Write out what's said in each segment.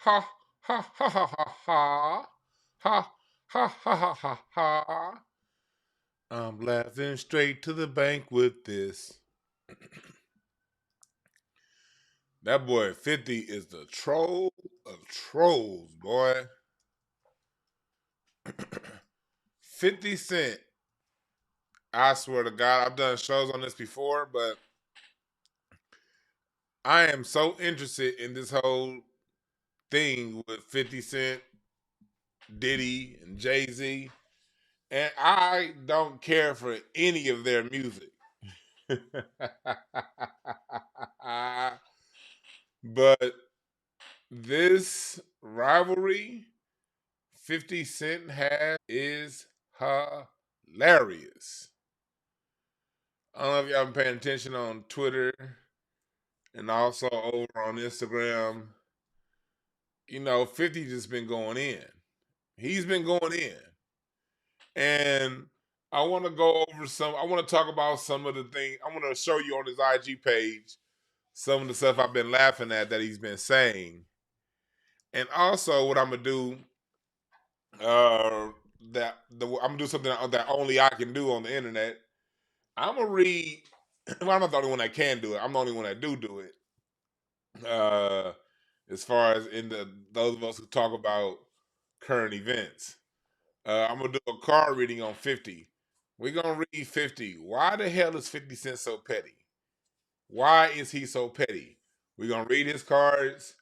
Ha ha ha ha ha ha. Ha ha ha ha ha ha. I'm laughing straight to the bank with this. That boy 50 is the troll of trolls, boy. 50 Cent. I swear to God, I've done shows on this before, but I am so interested in this whole thing with 50 Cent, Diddy, and Jay-Z. And I don't care for any of their music. But this rivalry 50 Cent has is hilarious. I don't know if y'all been paying attention on Twitter and also over on Instagram. 50 just been going in. He's been going in. And I want to go over I want to talk about some of the things. I want to show you on his IG page some of the stuff I've been laughing at that he's been saying. And also what I'm going to do, I'm going to do something that only I can do on the internet. I'm going to read, well, I'm not the only one that can do it. I'm the only one that do it. As far as those of us who talk about current events. I'm gonna do a card reading on 50. We're gonna read 50. Why the hell is 50 Cent so petty? Why is he so petty? We're gonna read his cards,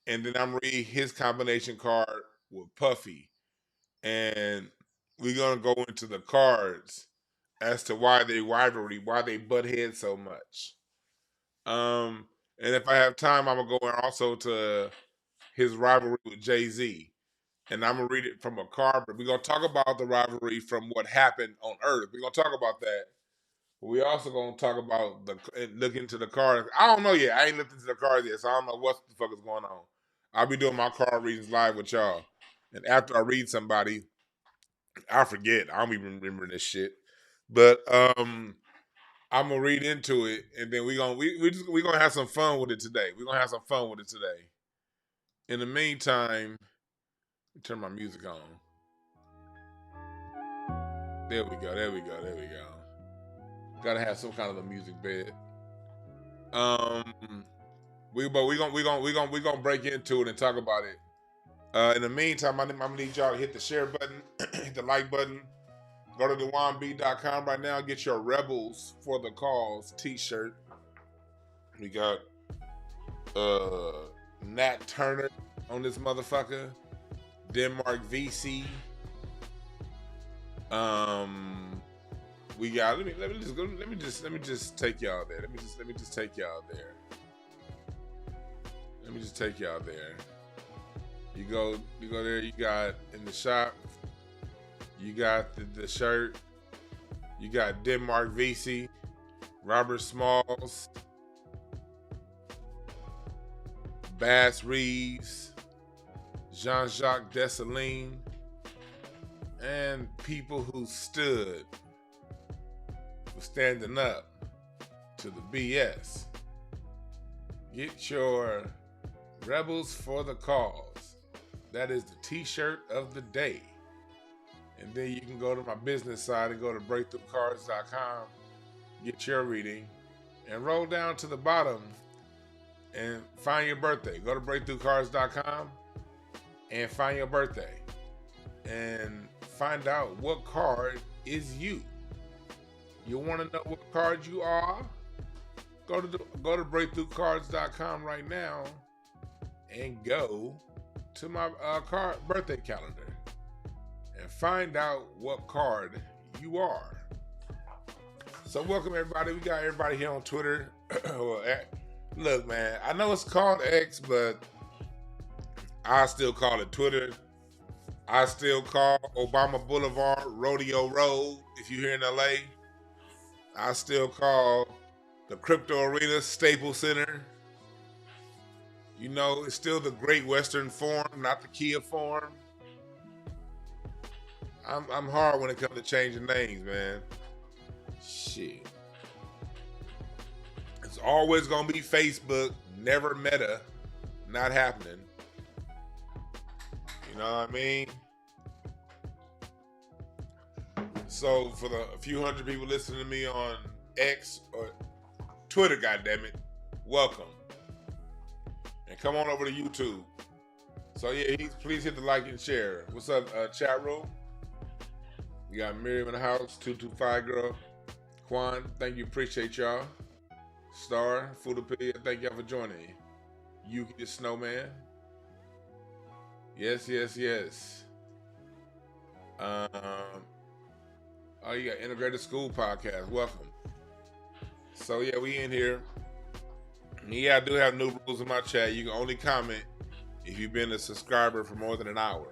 and then I'm gonna read his combination card with Puffy. And we're gonna go into the cards as to why they rivalry, why they butt heads so much. And if I have time, I'm gonna go also to his rivalry with Jay-Z. And I'm gonna read it from a card, but we're gonna talk about the rivalry from what happened on Earth. We're gonna talk about that. But we also gonna talk about look into the cards. I don't know yet. I ain't looked into the cards yet, so I don't know what the fuck is going on. I'll be doing my card readings live with y'all. And after I read somebody, I forget. I don't even remember this shit. But I'm gonna read into it, and then we gonna have some fun with it today. We're gonna have some fun with it today. In the meantime, turn my music on. There we go. There we go. There we go. Gotta have some kind of a music bed. We gonna break into it and talk about it. In the meantime, I'm gonna need y'all to hit the share button, hit the like button. Go to thewanb.com right now. Get your Rebels for the Cause T-shirt. We got Nat Turner on this motherfucker. Denmark VC. We got. Let me just take y'all there. Let me just take y'all there. Let me just take y'all there. You go there. You got in the shop. You got the shirt. You got Denmark VC, Robert Smalls, Bass Reeves, Jean-Jacques Dessalines, and people who stood, were standing up to the BS. Get your Rebels for the Cause. That is the t-shirt of the day. And then you can go to my business side and go to breakthroughcards.com, get your reading, and roll down to the bottom and find your birthday. Go to breakthroughcards.com and find your birthday. And find out what card is you. You want to know what card you are? Go to breakthroughcards.com right now and go to my birthday calendar and find out what card you are. So welcome everybody. We got everybody here on Twitter. Look, man, I know it's called X, but I still call it Twitter. I still call Obama Boulevard Rodeo Road if you're here in LA. I still call the Crypto Arena Staples Center. You know, it's still the Great Western Forum, not the Kia Forum. I'm hard when it comes to changing names, man. Shit. It's always gonna be Facebook, never Meta, not happening. You know what I mean? So for the few hundred people listening to me on X or Twitter, goddammit, welcome. And come on over to YouTube. So yeah, please hit the like and share. What's up, chat room? We got Miriam in the house, 225 girl. Quan, thank you, appreciate y'all. Star, Fudapedia, thank y'all for joining. Yuki the Snowman. Yes. Oh, you got Integrated School Podcast. Welcome. So yeah, we in here. Yeah, I do have new rules in my chat. You can only comment if you've been a subscriber for more than an hour.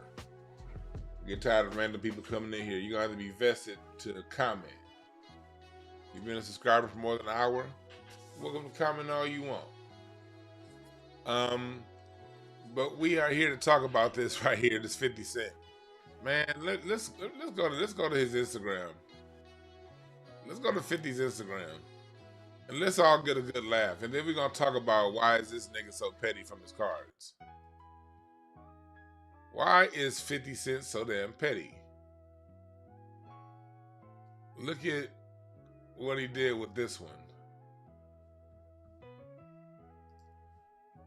You get tired of random people coming in here. You're going to have to be vested to comment. If you've been a subscriber for more than an hour, welcome to comment all you want. But we are here to talk about this right here, this 50 Cent. Man, let's go to his Instagram. Let's go to 50's Instagram. And let's all get a good laugh. And then we're going to talk about why is this nigga so petty from his cards. Why is 50 Cent so damn petty? Look at what he did with this one.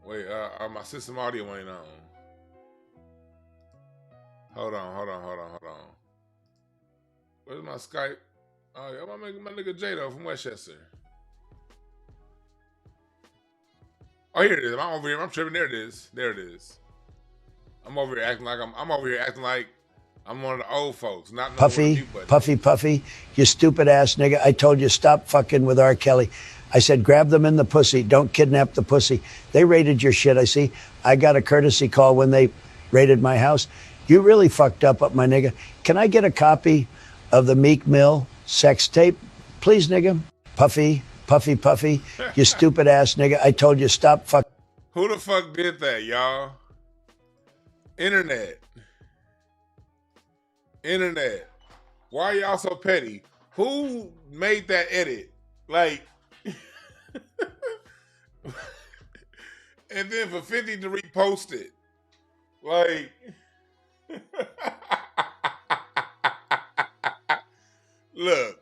Wait, my system audio ain't on. Hold on. Where's my Skype? Oh, yeah, my nigga Jado from Westchester. Oh, here it is. I'm over here. I'm tripping. There it is. I'm over here acting like I'm one of the old folks. Not Puffy, you stupid ass nigga. I told you stop fucking with R. Kelly. I said grab them in the pussy. Don't kidnap the pussy. They raided your shit. I see. I got a courtesy call when they raided my house. You really fucked up, my nigga. Can I get a copy of the Meek Mill sex tape, please, nigga? Puffy, you stupid ass nigga. I told you stop fuck. Who the fuck did that, y'all? Internet. Why y'all so petty? Who made that edit? Like, and then for 50 to repost it. Like, look,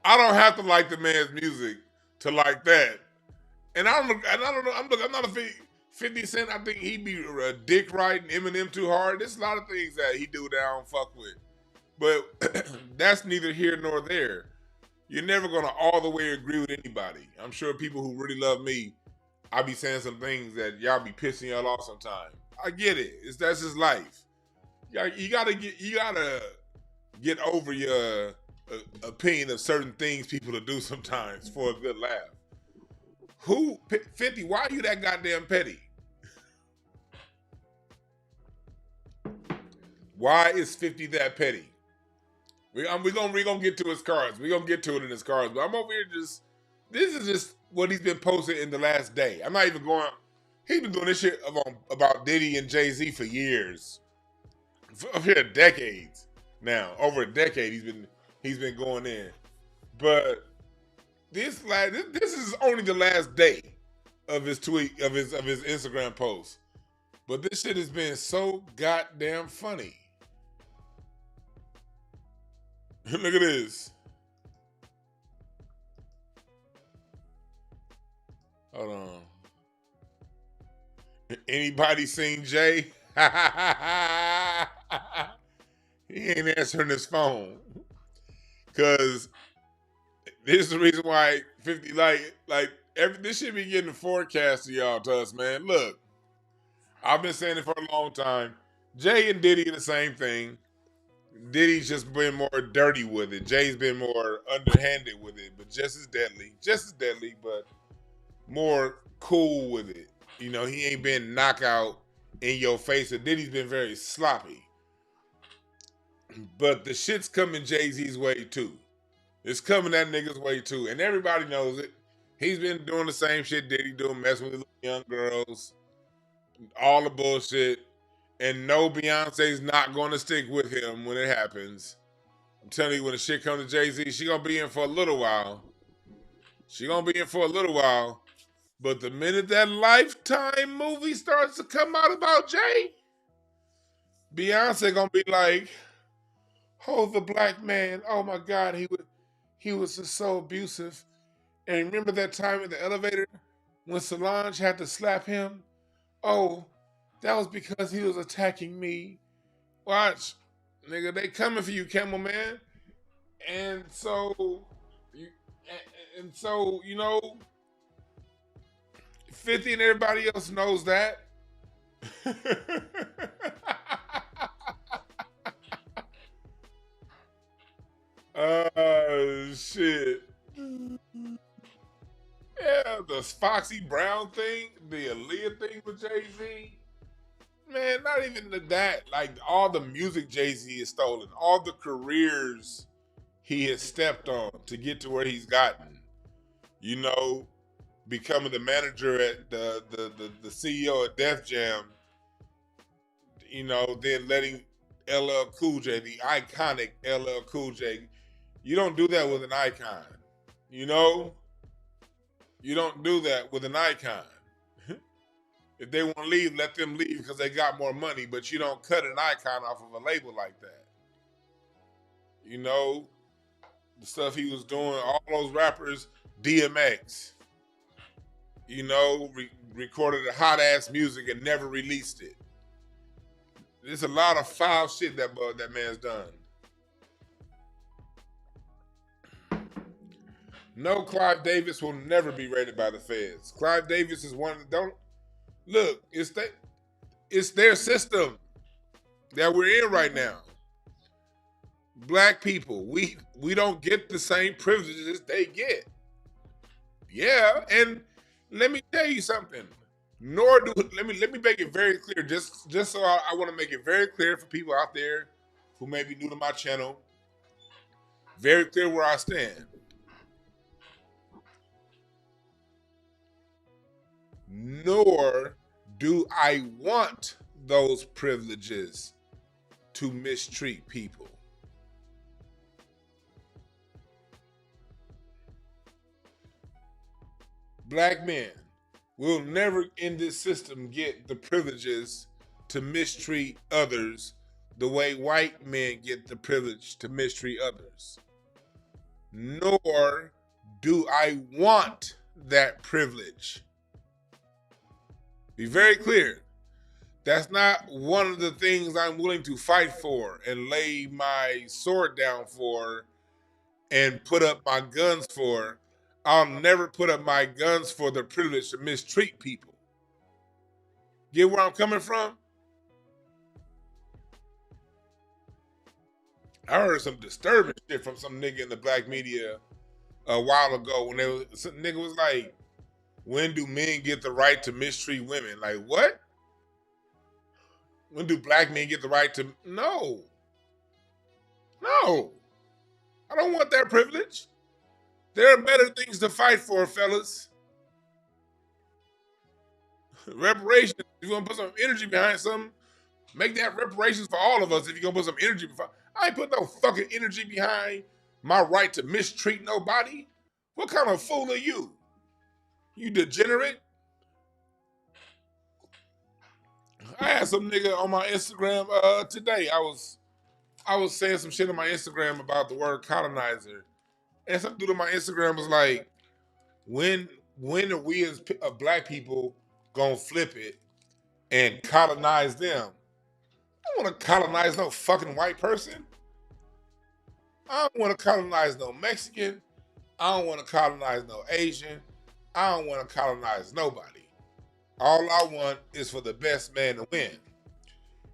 I don't have to like the man's music to like that. And I don't know. I'm not a 50 Cent. I think he be dick riding Eminem too hard. There's a lot of things that he do that I don't fuck with. But that's neither here nor there. You're never gonna all the way agree with anybody. I'm sure people who really love me, I be saying some things that y'all be pissing y'all off sometimes. I get it. That's just life. You gotta get over your opinion of certain things people will do sometimes for a good laugh. 50? Why are you that goddamn petty? Why is 50 that petty? We're gonna get to his cards. We're gonna get to it in his cards. But I'm over here this is just what he's been posting in the last day. I'm not even going. He's been doing this shit about Diddy and Jay-Z for years. For decades now. Over a decade he's been going in. But this is only the last day of his tweet of his Instagram post. But this shit has been so goddamn funny. Look at this. Hold on. Anybody seen Jay? He ain't answering his phone. Cause this is the reason why 50 this should be getting forecast to y'all to us, man. Look, I've been saying it for a long time. Jay and Diddy are the same thing. Diddy's just been more dirty with it. Jay's been more underhanded with it, but just as deadly, but more cool with it. You know, he ain't been knockout in your face. And Diddy's been very sloppy. But the shit's coming Jay-Z's way too. It's coming that nigga's way too. And everybody knows it. He's been doing the same shit Diddy doing, messing with young girls, all the bullshit. And no, Beyonce's not going to stick with him when it happens. I'm telling you, when the shit comes to Jay-Z, she going to be in for a little while. But the minute that Lifetime movie starts to come out about Jay, Beyonce gonna be like, oh, the black man. Oh my God, he was just so abusive. And remember that time in the elevator when Solange had to slap him? Oh, that was because he was attacking me. Watch, nigga, they coming for you, Camel Man. And so, you, and so you know, 50 and everybody else knows that. Shit. Yeah, the Foxy Brown thing, the Aaliyah thing with Jay Z. Man, not even that. Like all the music Jay Z has stolen, all the careers he has stepped on to get to where he's gotten. You know, becoming the manager at the CEO of Def Jam. You know, then letting LL Cool J, the iconic LL Cool J. You don't do that with an icon. You know, you don't do that with an icon. If they want to leave, let them leave because they got more money, but you don't cut an icon off of a label like that. You know, the stuff he was doing, all those rappers, DMX, you know, recorded a hot ass music and never released it. There's a lot of foul shit that man's done. No, Clive Davis will never be rated by the feds. Clive Davis is one of the don't look. It's their system that we're in right now. Black people, we don't get the same privileges they get. Yeah, and let me tell you something. Nor do let me make it very clear. Just so I want to make it very clear for people out there who may be new to my channel. Very clear where I stand. Nor do I want those privileges to mistreat people. Black men will never in this system get the privileges to mistreat others the way white men get the privilege to mistreat others. Nor do I want that privilege. Be very clear. That's not one of the things I'm willing to fight for and lay my sword down for and put up my guns for. I'll never put up my guns for the privilege to mistreat people. Get where I'm coming from? I heard some disturbing shit from some nigga in the black media a while ago when some nigga was like, when do men get the right to mistreat women? Like, what? When do black men get the right to? No. No. I don't want that privilege. There are better things to fight for, fellas. Reparations. If you want to put some energy behind something, make that reparations for all of us if you're going to put some energy behind. I ain't put no fucking energy behind my right to mistreat nobody. What kind of fool are you? You degenerate? I had some nigga on my Instagram today. I was saying some shit on my Instagram about the word colonizer. And some dude on my Instagram was like, when are we as black people gonna flip it and colonize them? I don't want to colonize no fucking white person. I don't want to colonize no Mexican. I don't want to colonize no Asian. I don't want to colonize nobody. All I want is for the best man to win.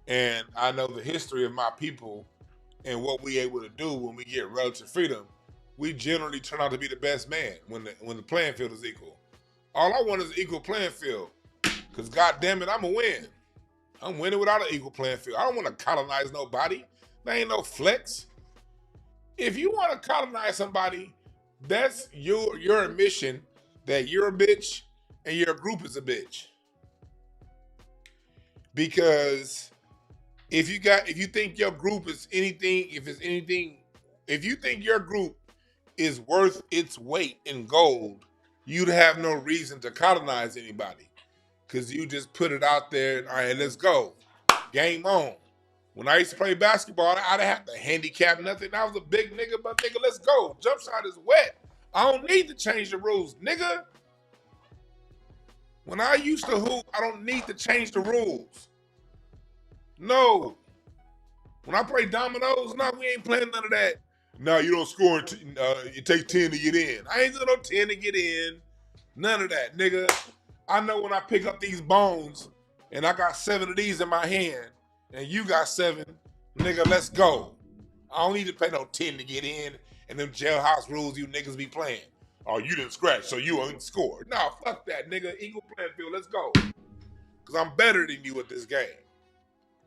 And I know the history of my people and what we able to do when we get relative freedom. We generally turn out to be the best man when the playing field is equal. All I want is an equal playing field. Because God damn it, I'm a win. I'm winning without an equal playing field. I don't want to colonize nobody. There ain't no flex. If you want to colonize somebody, that's your admission that you're a bitch and your group is a bitch. Because if you think your group is anything, if you think your group is worth its weight in gold, you'd have no reason to colonize anybody. Because you just put it out there, all right, let's go. Game on. When I used to play basketball, I didn't have to handicap nothing. I was a big nigga, but nigga, let's go. Jump shot is wet. I don't need to change the rules, nigga. When I used to hoop, I don't need to change the rules. No. When I play dominoes, no, we ain't playing none of that. No, you don't score. It takes 10 to get in. I ain't doing no 10 to get in. None of that, nigga. I know when I pick up these bones and I got 7 of these in my hand and you got 7, nigga, let's go. I don't need to play no 10 to get in and them jailhouse rules you niggas be playing. Oh, you didn't scratch, so you ain't scored. Nah, fuck that, nigga. Eagle playing field, let's go. Because I'm better than you at this game.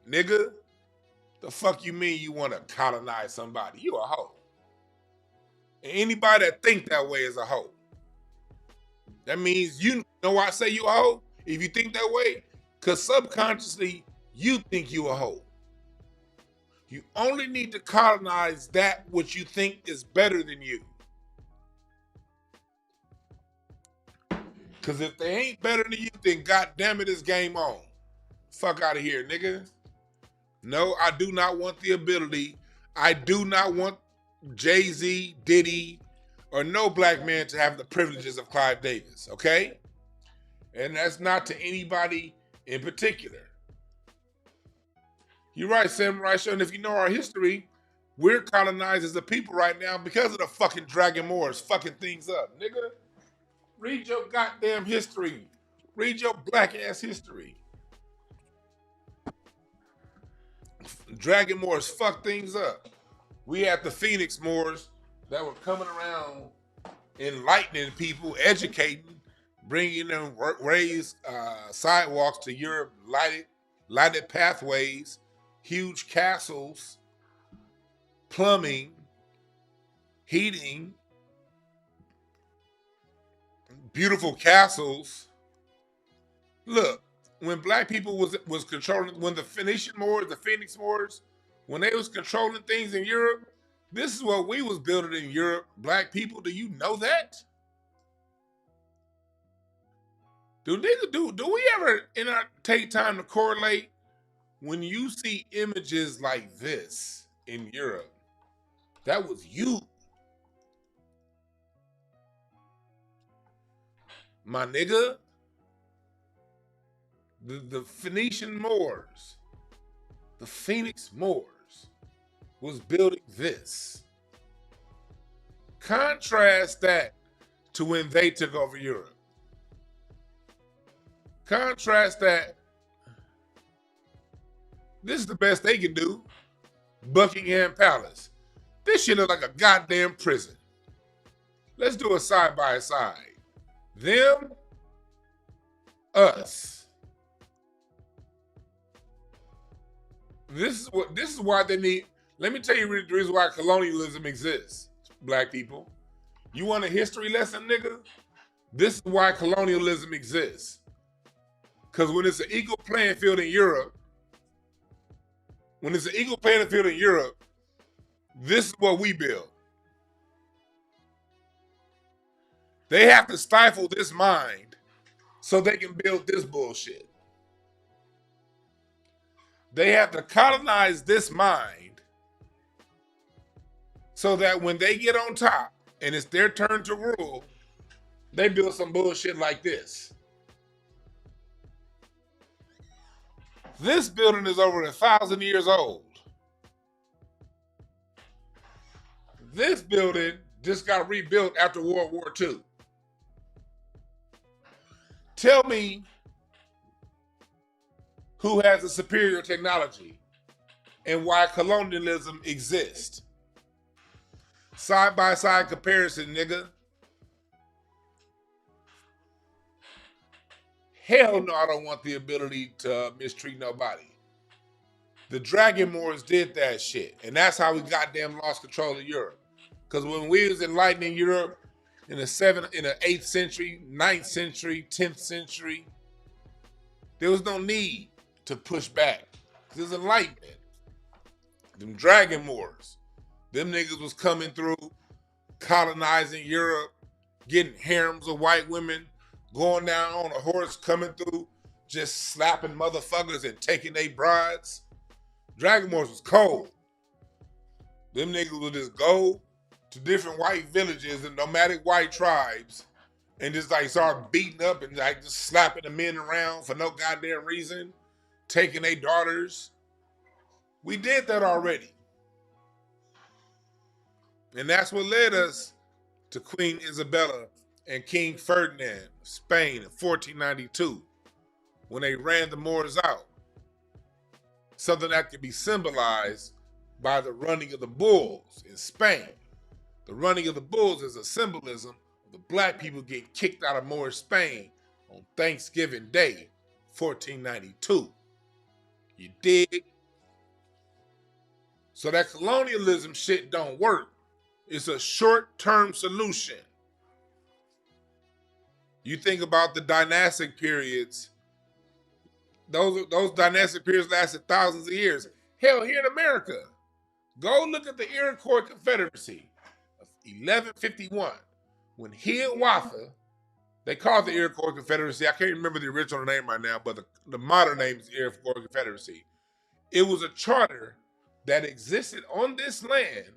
Nigga, the fuck you mean you want to colonize somebody? You a hoe. And anybody that think that way is a hoe. That means you know why I say you a hoe? If you think that way, because subconsciously you think you a hoe. You only need to colonize that which you think is better than you. Because if they ain't better than you, then goddamn it, it's game on. Fuck out of here, nigga. No, I do not want the ability. I do not want Jay-Z, Diddy, or no black man to have the privileges of Clive Davis, okay? And that's not to anybody in particular. You're right, Samurai Show, and if you know our history, we're colonized as a people right now because of the fucking Dragon Moors fucking things up, nigga. Read your goddamn history. Read your black ass history. Dragon Moors fuck things up. We had the Phoenix Moors that were coming around enlightening people, educating, bringing them raised sidewalks to Europe, lighted pathways, huge castles, plumbing, heating, beautiful castles. Look, when black people was controlling, when the Phoenician Moors, the Phoenix Moors, when they was controlling things in Europe, this is what we was building in Europe. Black people, do you know that? Do we ever take time to correlate when you see images like this in Europe? That was you. My nigga, the Phoenician Moors, the Phoenix Moors was building this. Contrast that to when they took over Europe. Contrast that. This is the best they can do. Buckingham Palace. This shit look like a goddamn prison. Let's do it side by side. Them, us. This is why they need. Let me tell you the reason why colonialism exists, black people. You want a history lesson, nigga? This is why colonialism exists. Because when it's an equal playing field in Europe, this is what we build. They have to stifle this mind so they can build this bullshit. They have to colonize this mind so that when they get on top and it's their turn to rule, they build some bullshit like this. This building is over 1,000 years old. This building just got rebuilt after World War II. Tell me who has a superior technology and why colonialism exists. Side by side comparison, nigga. Hell no, I don't want the ability to mistreat nobody. The Dragon Moors did that shit, and that's how we goddamn lost control of Europe. Because when we was enlightening Europe in the 8th century, 9th century, 10th century, there was no need to push back. Because it was enlightenment. Them Dragon Moors, them niggas was coming through, colonizing Europe, getting harems of white women, going down on a horse, coming through, just slapping motherfuckers and taking their brides. Dragon Wars was cold. Them niggas would just go to different white villages and nomadic white tribes and just like start beating up and like just slapping the men around for no goddamn reason, taking their daughters. We did that already. And that's what led us to Queen Isabella and King Ferdinand of Spain in 1492 when they ran the Moors out. Something that could be symbolized by the running of the bulls in Spain. The running of the bulls is a symbolism of the black people getting kicked out of Moorish Spain on Thanksgiving Day, 1492. You dig? So that colonialism shit don't work. It's a short-term solution. You think about the dynastic periods. Those dynastic periods lasted thousands of years. Hell, here in America, go look at the Iroquois Confederacy of 1151. When Hiawatha, they call it the Iroquois Confederacy. I can't remember the original name right now, but the modern name is Iroquois Confederacy. It was a charter that existed on this land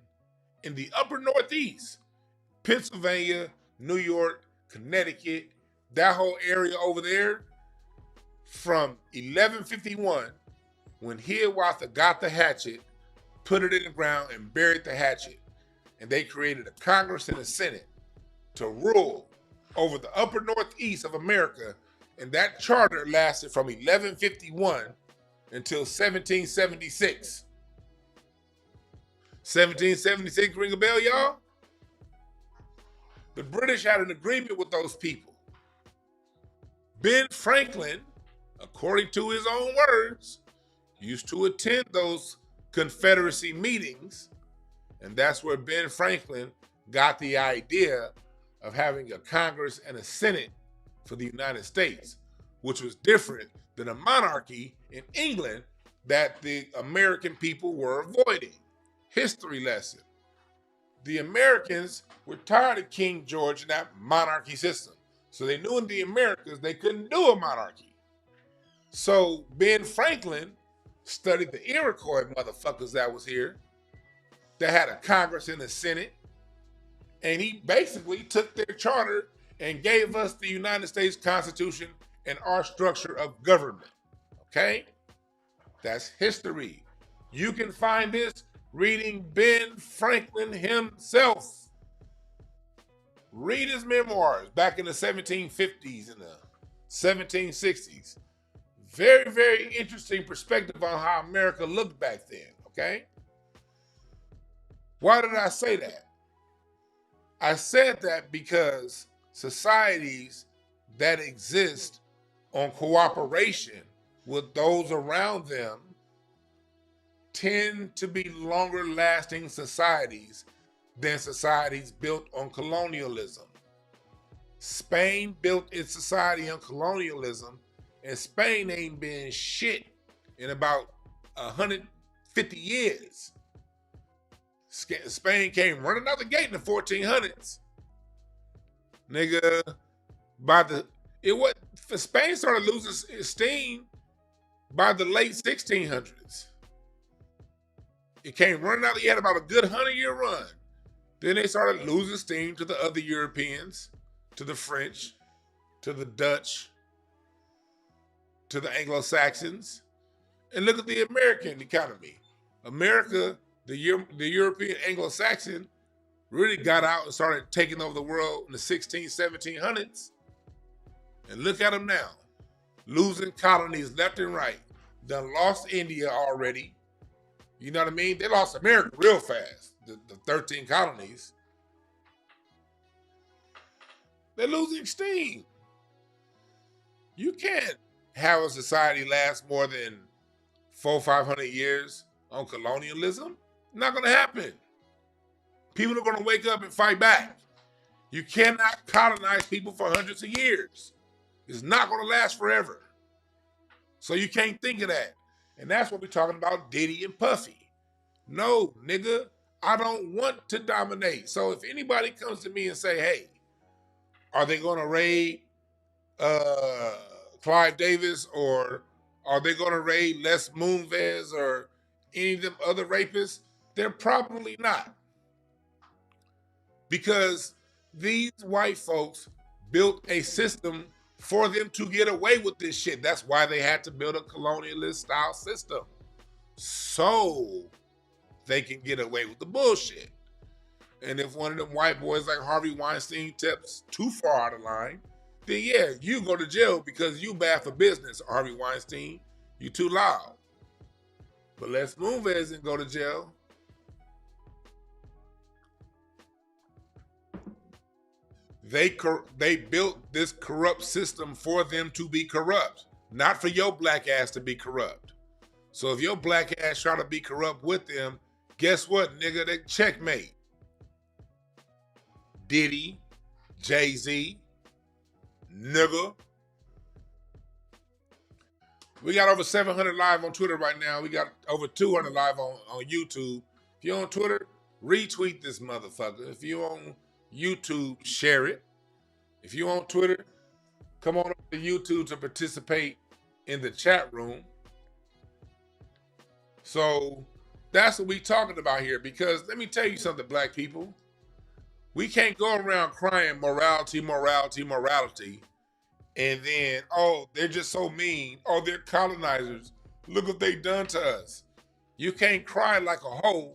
in the upper Northeast, Pennsylvania, New York, Connecticut, that whole area over there, from 1151, when Hiawatha got the hatchet, put it in the ground, and buried the hatchet. And they created a Congress and a Senate to rule over the upper Northeast of America. And that charter lasted from 1151 until 1776. 1776, ring a bell, y'all? The British had an agreement with those people. Ben Franklin, according to his own words, used to attend those Confederacy meetings, and that's where Ben Franklin got the idea of having a Congress and a Senate for the United States, which was different than a monarchy in England that the American people were avoiding. History lesson. The Americans were tired of King George and that monarchy system. So they knew in the Americas they couldn't do a monarchy. So Ben Franklin studied the Iroquois motherfuckers that was here, that had a Congress and a Senate, and he basically took their charter and gave us the United States Constitution and our structure of government. Okay? That's history. You can find this reading Ben Franklin himself. Read his memoirs back in the 1750s and the 1760s. Very, very interesting perspective on how America looked back then, okay? Why did I say that? I said that because societies that exist on cooperation with those around them tend to be longer lasting societies than societies built on colonialism. Spain built its society on colonialism, and Spain ain't been shit in about 150 years. Spain came running out the gate in the 1400s. Nigga, Spain started losing steam by the late 1600s. It came running out. He had about a good 100-year run. Then they started losing steam to the other Europeans, to the French, to the Dutch, to the Anglo-Saxons. And look at the American economy. America, the European Anglo-Saxon, really got out and started taking over the world in the 1700s. And look at them now. Losing colonies left and right. Done lost India already. You know what I mean? They lost America real fast, the 13 colonies. They're losing steam. You can't have a society last more than 400 or 500 years on colonialism. Not going to happen. People are going to wake up and fight back. You cannot colonize people for hundreds of years. It's not going to last forever. So you can't think of that. And that's what we're talking about, Diddy and Puffy. No, nigga, I don't want to dominate. So if anybody comes to me and say, hey, are they going to raid Clive Davis, or are they going to raid Les Moonves or any of them other rapists? They're probably not. Because these white folks built a system for them to get away with this shit. That's why they had to build a colonialist style system. So they can get away with the bullshit. And if one of them white boys like Harvey Weinstein steps too far out of line, then yeah, you go to jail because you bad for business, Harvey Weinstein. You too loud. But Les Moonves didn't go to jail. They built this corrupt system for them to be corrupt, not for your black ass to be corrupt. So if your black ass try to be corrupt with them, guess what, nigga? They checkmate. Diddy, Jay-Z, nigga. We got over 700 live on Twitter right now. We got over 200 live on YouTube. If you're on Twitter, retweet this motherfucker. If you're on YouTube, share it. If you're on Twitter, come on over to YouTube to participate in the chat room. So that's what we talking about here, because let me tell you something, black people. We can't go around crying morality, morality, morality, and then, oh, they're just so mean. Oh, they're colonizers. Look what they done to us. You can't cry like a hoe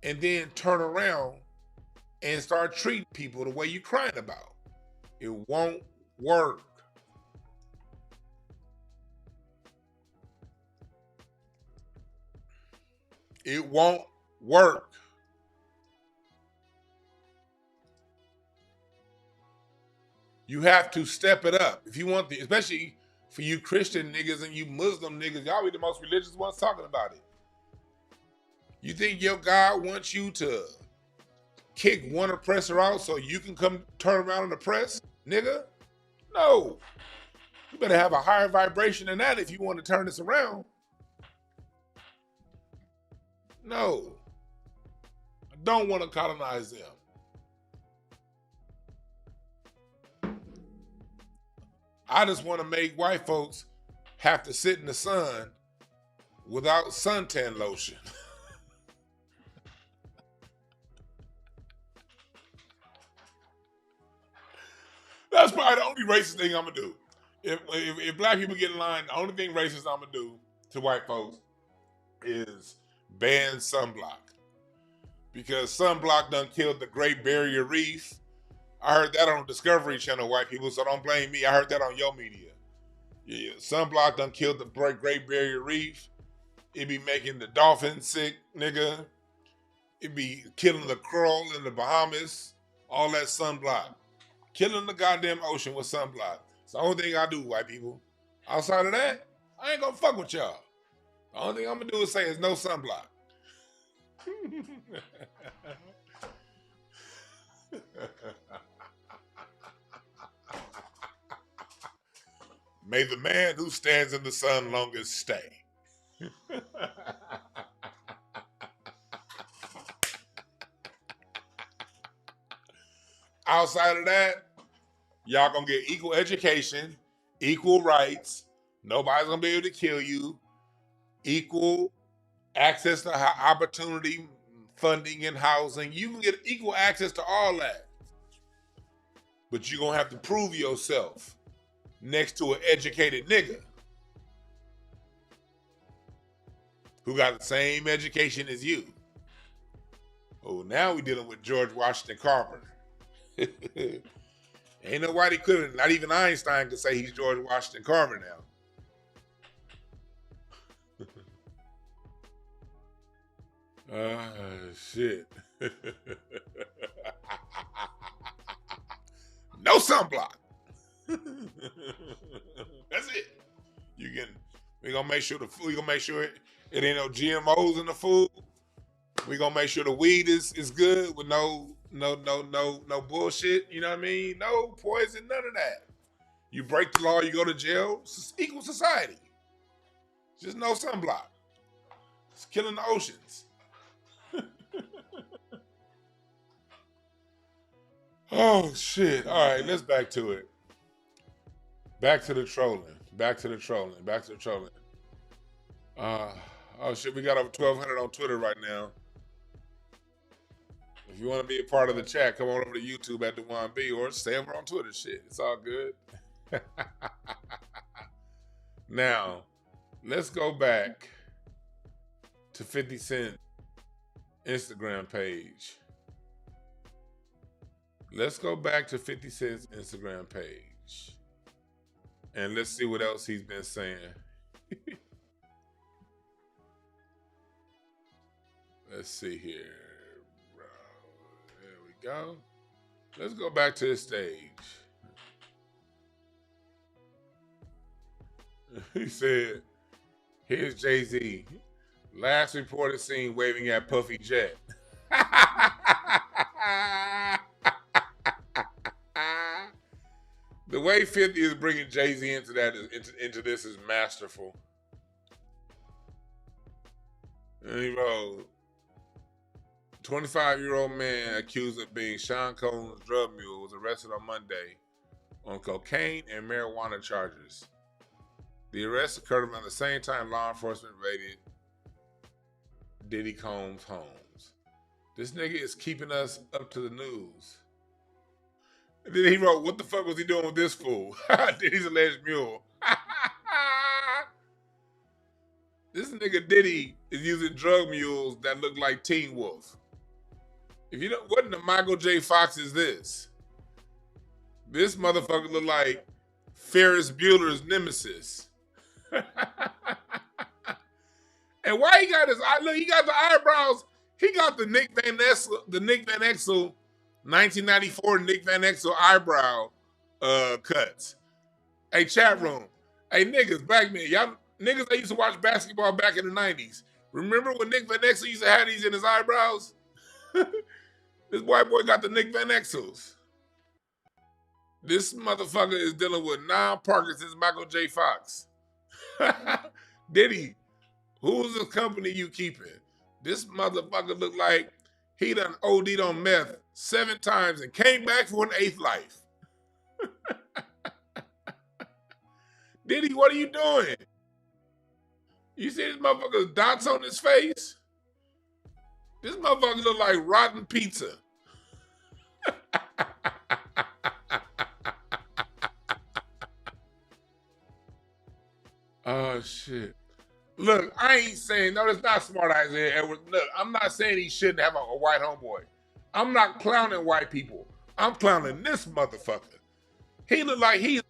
and then turn around and start treating people the way you're crying about. It won't work. It won't work. You have to step it up. If you want the, especially for you Christian niggas and you Muslim niggas, y'all be the most religious ones talking about it. You think your God wants you to kick one oppressor out so you can come turn around and oppress, nigga? No. You better have a higher vibration than that if you want to turn this around. No. I don't want to colonize them. I just want to make white folks have to sit in the sun without suntan lotion. That's probably the only racist thing I'm going to do. If black people get in line, the only thing racist I'm going to do to white folks is ban sunblock. Because sunblock done killed the Great Barrier Reef. I heard that on Discovery Channel, white people, so don't blame me. I heard that on your media. Yeah, sunblock done killed the Great Barrier Reef. It be making the dolphins sick, nigga. It be killing the coral in the Bahamas. All that sunblock. Killing the goddamn ocean with sunblock. It's the only thing I do, white people. Outside of that, I ain't gonna fuck with y'all. The only thing I'm gonna do is say is no sunblock. May the man who stands in the sun longest stay. Outside of that, y'all gonna get equal education, equal rights. Nobody's gonna be able to kill you. Equal access to opportunity, funding, and housing. You can get equal access to all that. But you're gonna have to prove yourself next to an educated nigga who got the same education as you. Oh, now we dealing with George Washington Carver. Ain't nobody could, not even Einstein could say he's George Washington Carver now. Shit. No sunblock. That's it. We're gonna make sure it ain't no GMOs in the food. We're gonna make sure the weed is good with no bullshit. You know what I mean? No poison, none of that. You break the law, you go to jail. It's equal society. Just no sunblock. It's killing the oceans. Oh shit. All right, let's back to it. Back to the trolling. Oh shit, we got over 1,200 on Twitter right now. If you want to be a part of the chat, come on over to YouTube at Dewan B or stay over on Twitter. Shit, it's all good. Now, let's go back to 50 Cent Instagram page. Let's go back to 50 Cent's Instagram page. And let's see what else he's been saying. Let's see here. There we go. Let's go back to the stage. He said, here's Jay-Z. Last reported seen waving at Puffy Jet. The way 50 is bringing Jay-Z into this is masterful. And he wrote, 25-year-old man accused of being Sean Combs' drug mule was arrested on Monday on cocaine and marijuana charges. The arrest occurred around the same time law enforcement raided Diddy Combs' homes. This nigga is keeping us up to the news. And then he wrote, what the fuck was he doing with this fool? Diddy's alleged mule. This nigga Diddy is using drug mules that look like Teen Wolf. If you don't, what in the Michael J. Fox is this? This motherfucker look like Ferris Bueller's nemesis. And why he got his look? He got the eyebrows. He got the Nick Van Exel, 1994 Nick Van Exel eyebrow cuts. Hey, chat room. Hey, niggas, black men, y'all niggas that used to watch basketball back in the 90s. Remember when Nick Van Exel used to have these in his eyebrows? This white boy got the Nick Van Exels. This motherfucker is dealing with non-Parkinson's Michael J. Fox. Diddy, who's the company you keeping? This motherfucker look like he done OD'd on meth 7 times and came back for an 8th life. Diddy, what are you doing? You see this motherfucker's dots on his face? This motherfucker look like rotten pizza. Oh, shit. Look, I ain't saying, no, that's not smart, Isaiah Edwards. Look, I'm not saying he shouldn't have a white homeboy. I'm not clowning white people. I'm clowning this motherfucker. He looked like he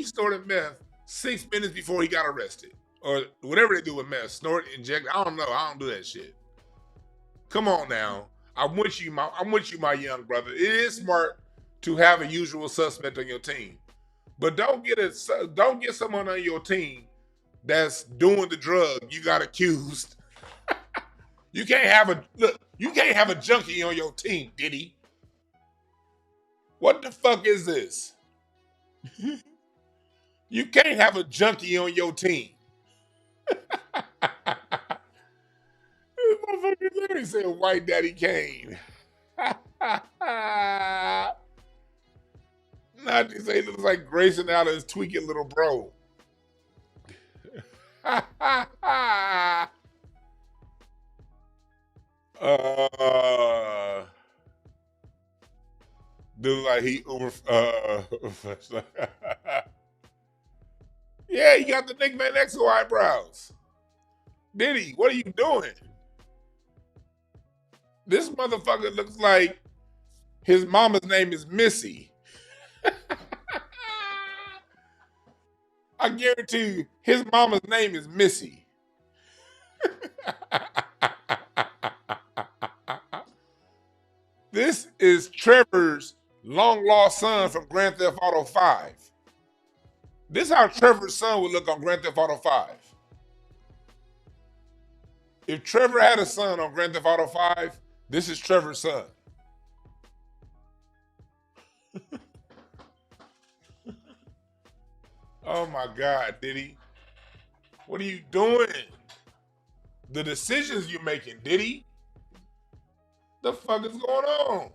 snorted meth 6 minutes before he got arrested. Or whatever they do with meth, snort, inject. I don't know. I don't do that shit. Come on now. I'm with you, my young brother. It is smart to have a usual suspect on your team. But don't get someone on your team that's doing the drug you got accused. You can't have a junkie on your team, Diddy. What the fuck is this? You can't have a junkie on your team. This motherfucker literally said White Daddy Kane. Not to say he looks like Grayson Allen's tweaking little bro. Dude, like he yeah, he got the Nick Van Exel eyebrows. Diddy, what are you doing? This motherfucker looks like his mama's name is Missy. I guarantee you, his mama's name is Missy. This is Trevor's long-lost son from Grand Theft Auto 5. This is how Trevor's son would look on Grand Theft Auto 5. If Trevor had a son on Grand Theft Auto 5, this is Trevor's son. Oh my God, Diddy. What are you doing? The decisions you're making, Diddy. The fuck is going on?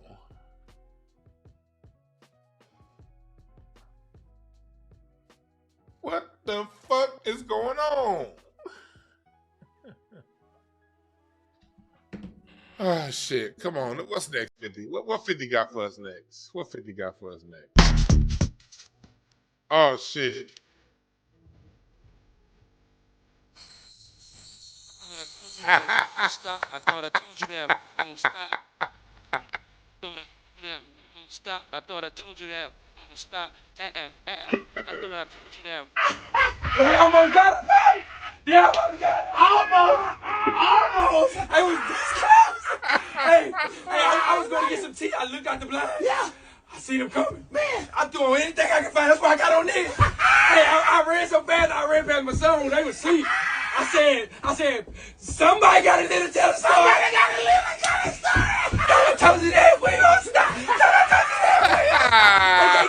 What the fuck is going on? Oh shit! Come on, what's next, 50? What 50 got for us next? What 50 got for us next? Oh shit! Stop! I thought I told you that. Don't stop. Stop! I thought I told you that. Stop! I thought I told you that. We almost got it, man! Yeah, almost got it! Almost! I was this close! Hey, I was going to get some tea. I looked out the blind. Yeah. I see them coming. Man, I'm doing anything I can find. That's why I got on this. Hey, I ran so fast, I ran past my son when they was asleep. I said, somebody got to live to tell the story. Somebody got to live to tell the story. I told you that. We won't stop. I thought I told you that.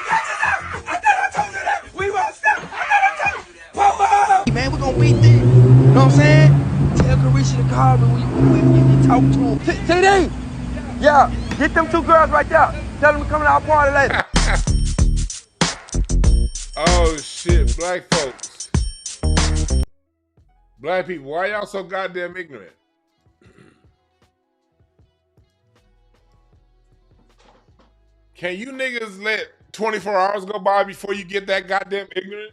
I thought I told you that. We won't stop. I thought I told you that. Pop up. Man, we're going to beat this. You know what I'm saying? Tell Carisha to call me when you talk to him. TD! Yeah, get them two girls right there. Tell them to come to our party later. Oh shit, black folks. Black people, why y'all so goddamn ignorant? Can you niggas let 24 hours go by before you get that goddamn ignorant?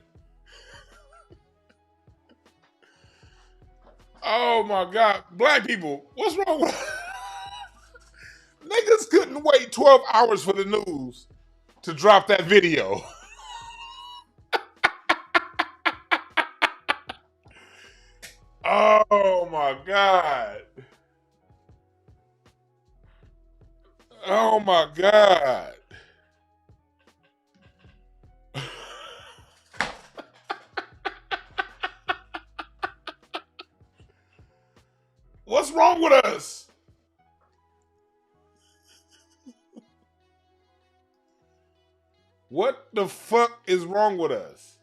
Oh my God. Black people, what's wrong with niggas couldn't wait 12 hours for the news to drop that video. Oh my God. Oh my God. What's wrong with us? What the fuck is wrong with us?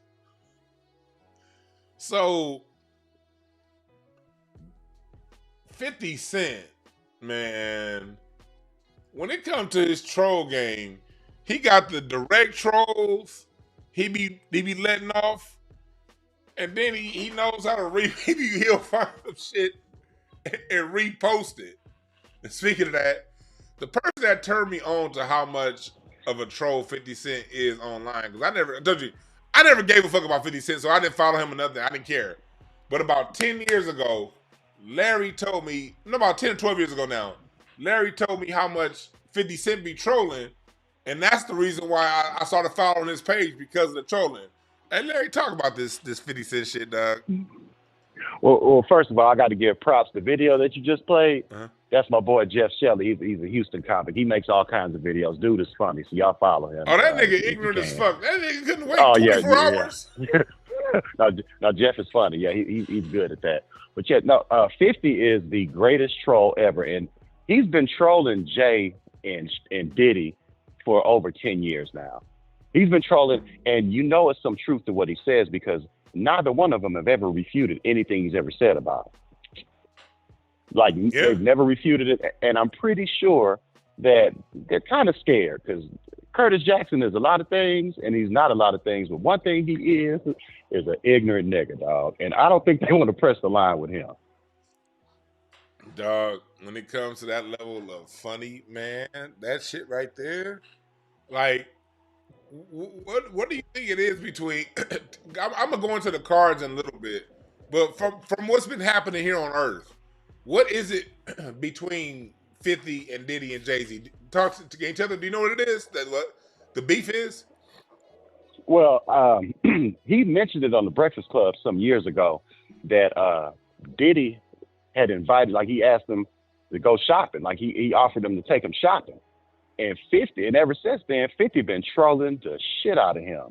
So, 50 Cent, man, when it comes to his troll game, he got the direct trolls. He be letting off, and then he knows how to he'll find some shit and repost it. And speaking of that, the person that turned me on to how much of a troll 50 Cent is online, because I never gave a fuck about 50 Cent, so I didn't follow him or nothing. I didn't care. But about 10 years ago, Larry told me, about 10 or 12 years ago now, Larry told me how much 50 Cent be trolling, and that's the reason why I started following his page, because of the trolling. Hey, Larry, talk about this 50 Cent shit, dog. Well, first of all, I got to give props. The video that you just played, that's my boy Jeff Shelley. He's a Houston comic. He makes all kinds of videos. Dude is funny, so y'all follow him. Oh, that nigga ignorant as fuck. That nigga couldn't wait 24 hours. No, Jeff is funny. Yeah, he's good at that. But yeah, no, 50 is the greatest troll ever, and he's been trolling Jay and Diddy for over 10 years now. He's been trolling, and you know it's some truth to what he says, because neither one of them have ever refuted anything he's ever said about it. Like, they've never refuted it, and I'm pretty sure that they're kind of scared, because Curtis Jackson is a lot of things, and he's not a lot of things, but one thing he is an ignorant nigga, dog, and I don't think they want to press the line with him. Dog, when it comes to that level of funny, man, that shit right there, like, what do you think it is between? I'm gonna go into the cards in a little bit, but from what's been happening here on Earth, what is it between 50 and Diddy and Jay-Z? Talk to each other. Do you know what it is? That what the beef is? Well, he mentioned it on the Breakfast Club some years ago that Diddy had invited, like he asked him to go shopping, like he offered him to take him shopping. And 50, and ever since then, 50 been trolling the shit out of him.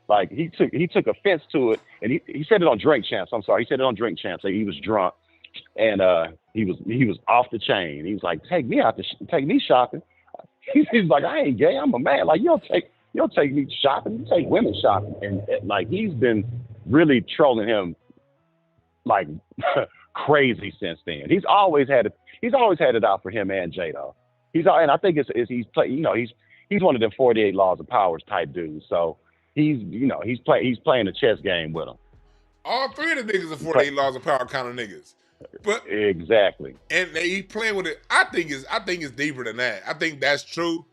Like he took offense to it, and he said it on Drink Champs. I'm sorry, he said it on Drink Champs. Like, he was drunk, and he was off the chain. He was like, "Take me out take me shopping." He's like, "I ain't gay. I'm a man. Like, you don't take me shopping. You take women shopping." And like, he's been really trolling him like crazy since then. He's always had it out for him and J though. And I think he's one of them 48 laws of powers type dudes. So he's playing a chess game with them. All three of the niggas are 48 laws of power kind of niggas. But Exactly. and he playing with it. I think it's deeper than that. I think that's true.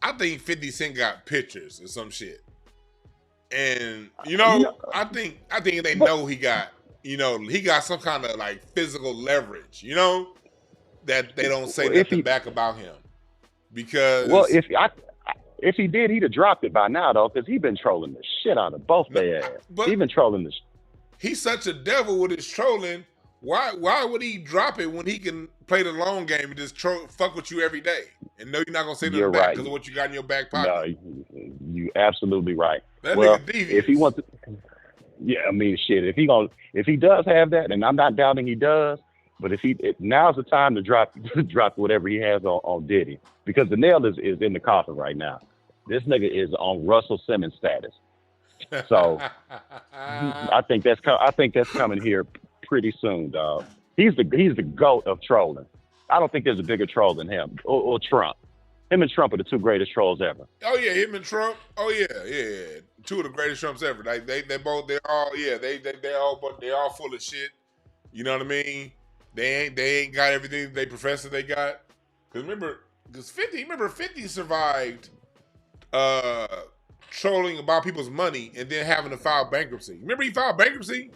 I think 50 Cent got pictures or some shit. And I think they but know he got he got some kind of like physical leverage, that they don't say if nothing he, back about him. well, Because if he did, he'd have dropped it by now though, because he been trolling the shit out of both no, their ass. He but been trolling the. he's such a devil with his trolling. Why would he drop it when he can play the long game and just fuck with you every day and know you're not gonna say nothing You're back right. because of what you got in your back No, pocket? you absolutely right. That Well, nigga devious. if he wants to, yeah, I mean, shit. If he does have that, and I'm not doubting he does, but now's the time to drop whatever he has on Diddy, because the nail is in the coffin right now. This nigga is on Russell Simmons status, so I think that's coming here pretty soon, dog. He's the GOAT of trolling. I don't think there's a bigger troll than him or Trump. Him and Trump are the two greatest trolls ever. Oh yeah, him and Trump. Oh yeah. Two of the greatest Trumps ever. Like they both they're all they're all full of shit. You know what I mean? They ain't got everything they profess that they got. Because 50 survived trolling about people's money and then having to file bankruptcy. Remember he filed bankruptcy?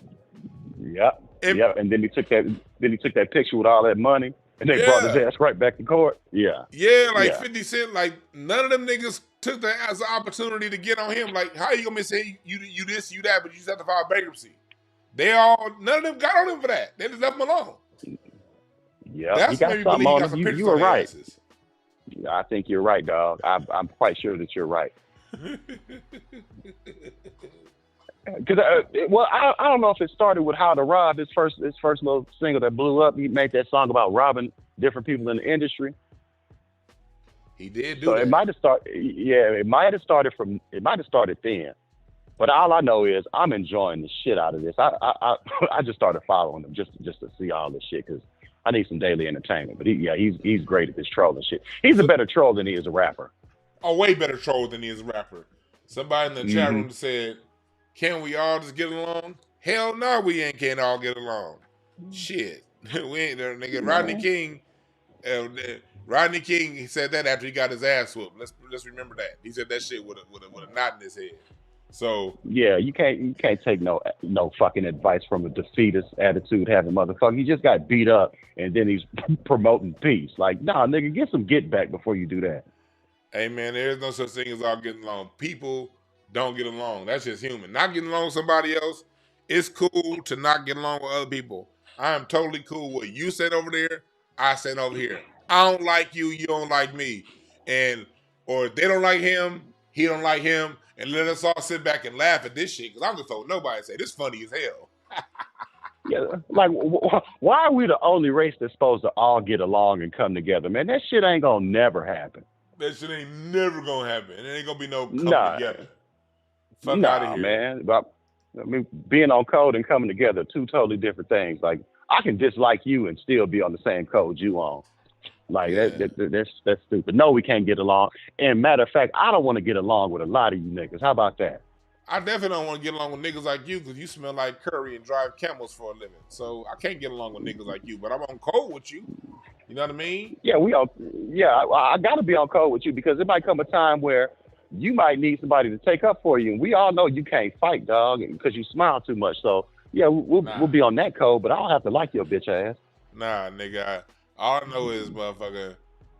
Yep. And then he took that picture with all that money. And they brought his ass right back to court. Yeah. Yeah, like 50 Cent, like none of them niggas took that as an opportunity to get on him. Like, how you gonna say you this, you that, but you just have to file bankruptcy? None of them got on him for that. They just left him alone. Yeah, that's he got maybe something on him. You were right. Asses. I think you're right, dog. I'm quite sure that you're right. Because I don't know if it started with How to Rob, his first little single that blew up. He made that song about robbing different people in the industry. He did do so that. It might have started. Yeah, it might have started then. But all I know is I'm enjoying the shit out of this. I just started following him just to see all this shit because I need some daily entertainment. But he's great at this trolling shit. He's a better troll than he is a rapper. A way better troll than he is a rapper. Somebody in the chat room said, "Can we all just get along?" Hell no, we can't all get along. Shit, we ain't there, nigga. Rodney King, he said that after he got his ass whooped. Let's remember that. He said that shit with a knot in his head. So yeah, you can't take no fucking advice from a defeatist attitude having motherfucker. He just got beat up and then he's promoting peace. Like, nah, nigga, get some get back before you do that. Hey man, there is no such thing as all getting along. People don't get along. That's just human. Not getting along with somebody else, it's cool to not get along with other people. I am totally cool with what you said over there, I said over here. I don't like you, you don't like me. Or they don't like him, he don't like him, and let us all sit back and laugh at this shit, because I'm just told nobody and say, this funny as hell. Yeah, like, why are we the only race that's supposed to all get along and come together? Man, that shit ain't gonna never happen. That shit ain't never gonna happen. It ain't gonna be no coming together. Fuck out of here. Man. But, I mean, being on code and coming together, two totally different things. Like, I can dislike you and still be on the same code you on. Like, that's stupid. No, we can't get along. And matter of fact, I don't want to get along with a lot of you niggas. How about that? I definitely don't want to get along with niggas like you because you smell like curry and drive camels for a living. So I can't get along with niggas like you, but I'm on code with you. You know what I mean? Yeah, I got to be on code with you because it might come a time where you might need somebody to take up for you. And we all know you can't fight, dog, because you smile too much. So, yeah, we'll be on that code, but I don't have to like your bitch ass. Nah, nigga. All I know is, motherfucker,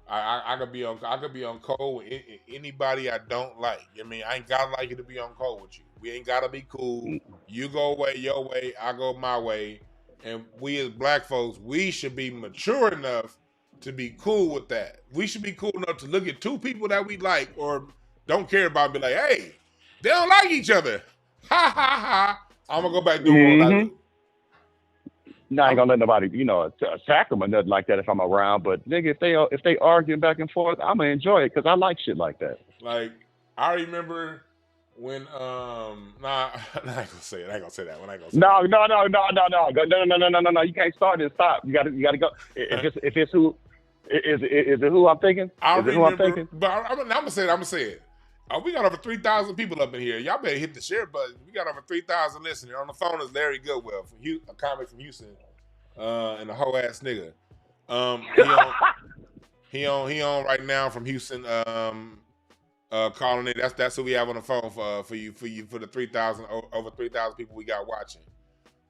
I could be on code with anybody I don't like. I mean, I ain't gotta like you to be on code with you. We ain't gotta be cool. You go away your way, I go my way. And we as black folks, we should be mature enough to be cool with that. We should be cool enough to look at two people that we like or don't care about and be like, hey, they don't like each other. Ha, ha, ha. I'm going to go back doing what I do. No, I ain't going to let nobody, attack them or nothing like that if I'm around. But, nigga, if they arguing back and forth, I'm going to enjoy it because I like shit like that. Like, I remember when I ain't gonna say it. I ain't gonna say that one. I ain't gonna say No. You can't start and stop. You gotta go. If it's who is it who I'm thinking? Is it who I'm thinking? But I'm gonna say it. We got over 3,000 people up in here. Y'all better hit the share button. We got over 3,000 listeners. On the phone is Larry Goodwell, a comic from Houston. and a hoe ass nigga. He on right now from Houston. Calling it. That's who we have on the phone for you for the 3,000 over 3,000 people we got watching.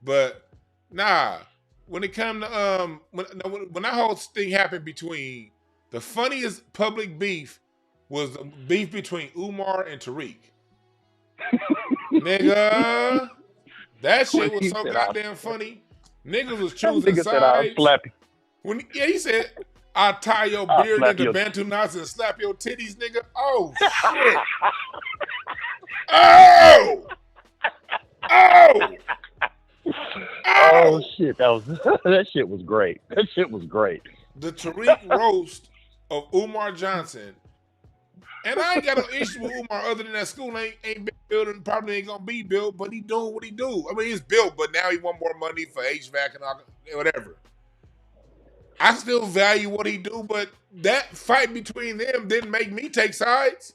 But nah, when it come to when that whole thing happened between the funniest public beef was the beef between Umar and Tariq. Nigga, that shit was so goddamn funny. Niggas was choosing sides. Said, I'll slap you. He said, I'll tie your beard into Bantu knots and slap your titties, nigga. Oh, shit. Oh! Oh! Oh shit, that shit was great. That shit was great. The Tariq roast of Umar Johnson. And I ain't got no issue with Umar other than that school ain't been built and probably ain't gonna be built, but he doing what he do. I mean, he's built, but now he want more money for HVAC and all, whatever. I still value what he do, but that fight between them didn't make me take sides.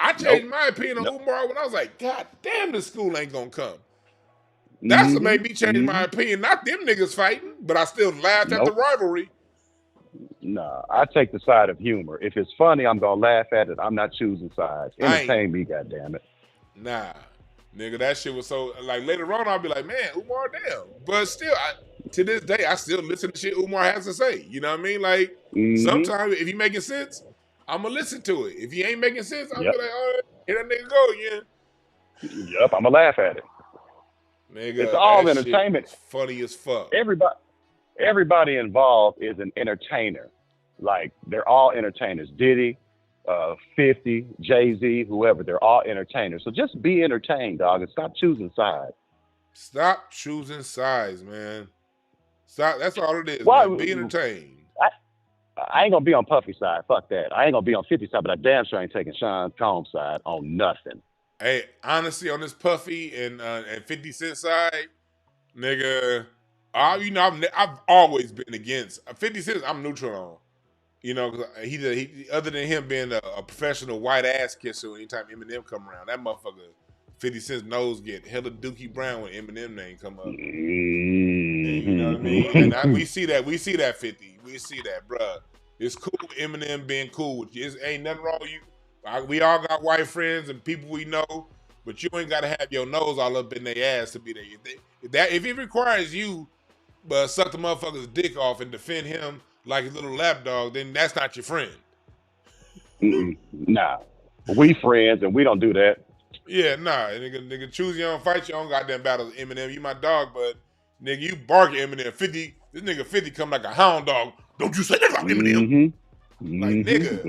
I changed my opinion on Umar when I was like, God damn, this school ain't gonna come. That's what made me change my opinion. Not them niggas fighting, but I still laughed at the rivalry. Nah, I take the side of humor. If it's funny, I'm gonna laugh at it. I'm not choosing sides. Entertain me, goddammit. Nah, nigga, that shit was so like later on I'll be like, man, Umar, damn. But still, to this day, I still listen to shit Umar has to say. You know what I mean? Like sometimes if he making sense, I'ma listen to it. If he ain't making sense, I'm be like, all right, here that nigga go again. Yep, I'ma laugh at it. Nigga, it's all entertainment. Funny as fuck. Everybody involved is an entertainer. Like, they're all entertainers. Diddy, 50, Jay-Z, whoever, they're all entertainers. So just be entertained, dog, and stop choosing sides. Stop choosing sides, man. Stop. That's all it is, man. Be entertained. I ain't gonna be on Puffy's side. Fuck that. I ain't gonna be on 50's side, but I damn sure ain't taking Sean Combs' side on nothing. Hey, honestly, on this Puffy and 50 Cent side, nigga, I've always been against 50 Cent. I'm neutral on, you know, because he other than him being a professional white ass kisser, anytime Eminem come around, that motherfucker 50 Cent's nose get hella Dookie Brown when Eminem name come up. And, you know what I mean? And we see that 50. We see that, bruh. It's cool Eminem being cool with you. Ain't nothing wrong with you. We all got white friends and people we know, but you ain't got to have your nose all up in their ass to be there. If it requires you suck the motherfucker's dick off and defend him like a little lapdog, then that's not your friend. Nah. We friends and we don't do that. Yeah, nah. Nigga, choose your own, fight your own goddamn battles. Eminem, you my dog, but nigga, you bark at Eminem. 50, this nigga 50 come like a hound dog. Don't you say that about Eminem. Like, nigga.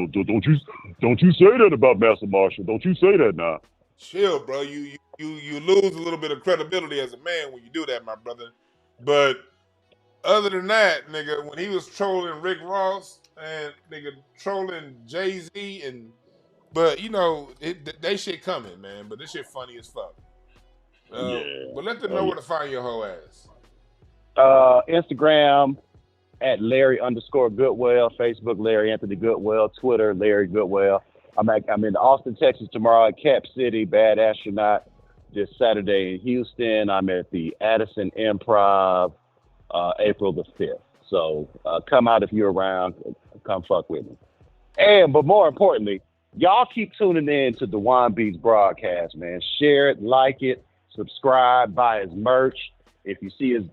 Don't you say that about Master Marshall. Don't you say that now. Chill, bro. You lose a little bit of credibility as a man when you do that, my brother. But other than that, nigga, when he was trolling Rick Ross and nigga trolling Jay-Z but you know, they shit coming, man. But this shit funny as fuck. But let them know where to find your whole ass. Instagram at Larry_Goodwell, Facebook Larry Anthony Goodwell, Twitter Larry Goodwell. I'm in Austin, Texas tomorrow at Cap City, Bad Astronaut. This Saturday in Houston, I'm at the Addison Improv, April the 5th. So come out if you're around, come fuck with me. But more importantly, y'all keep tuning in to Dewan Beats broadcast, man. Share it, like it, subscribe, buy his merch. If you see his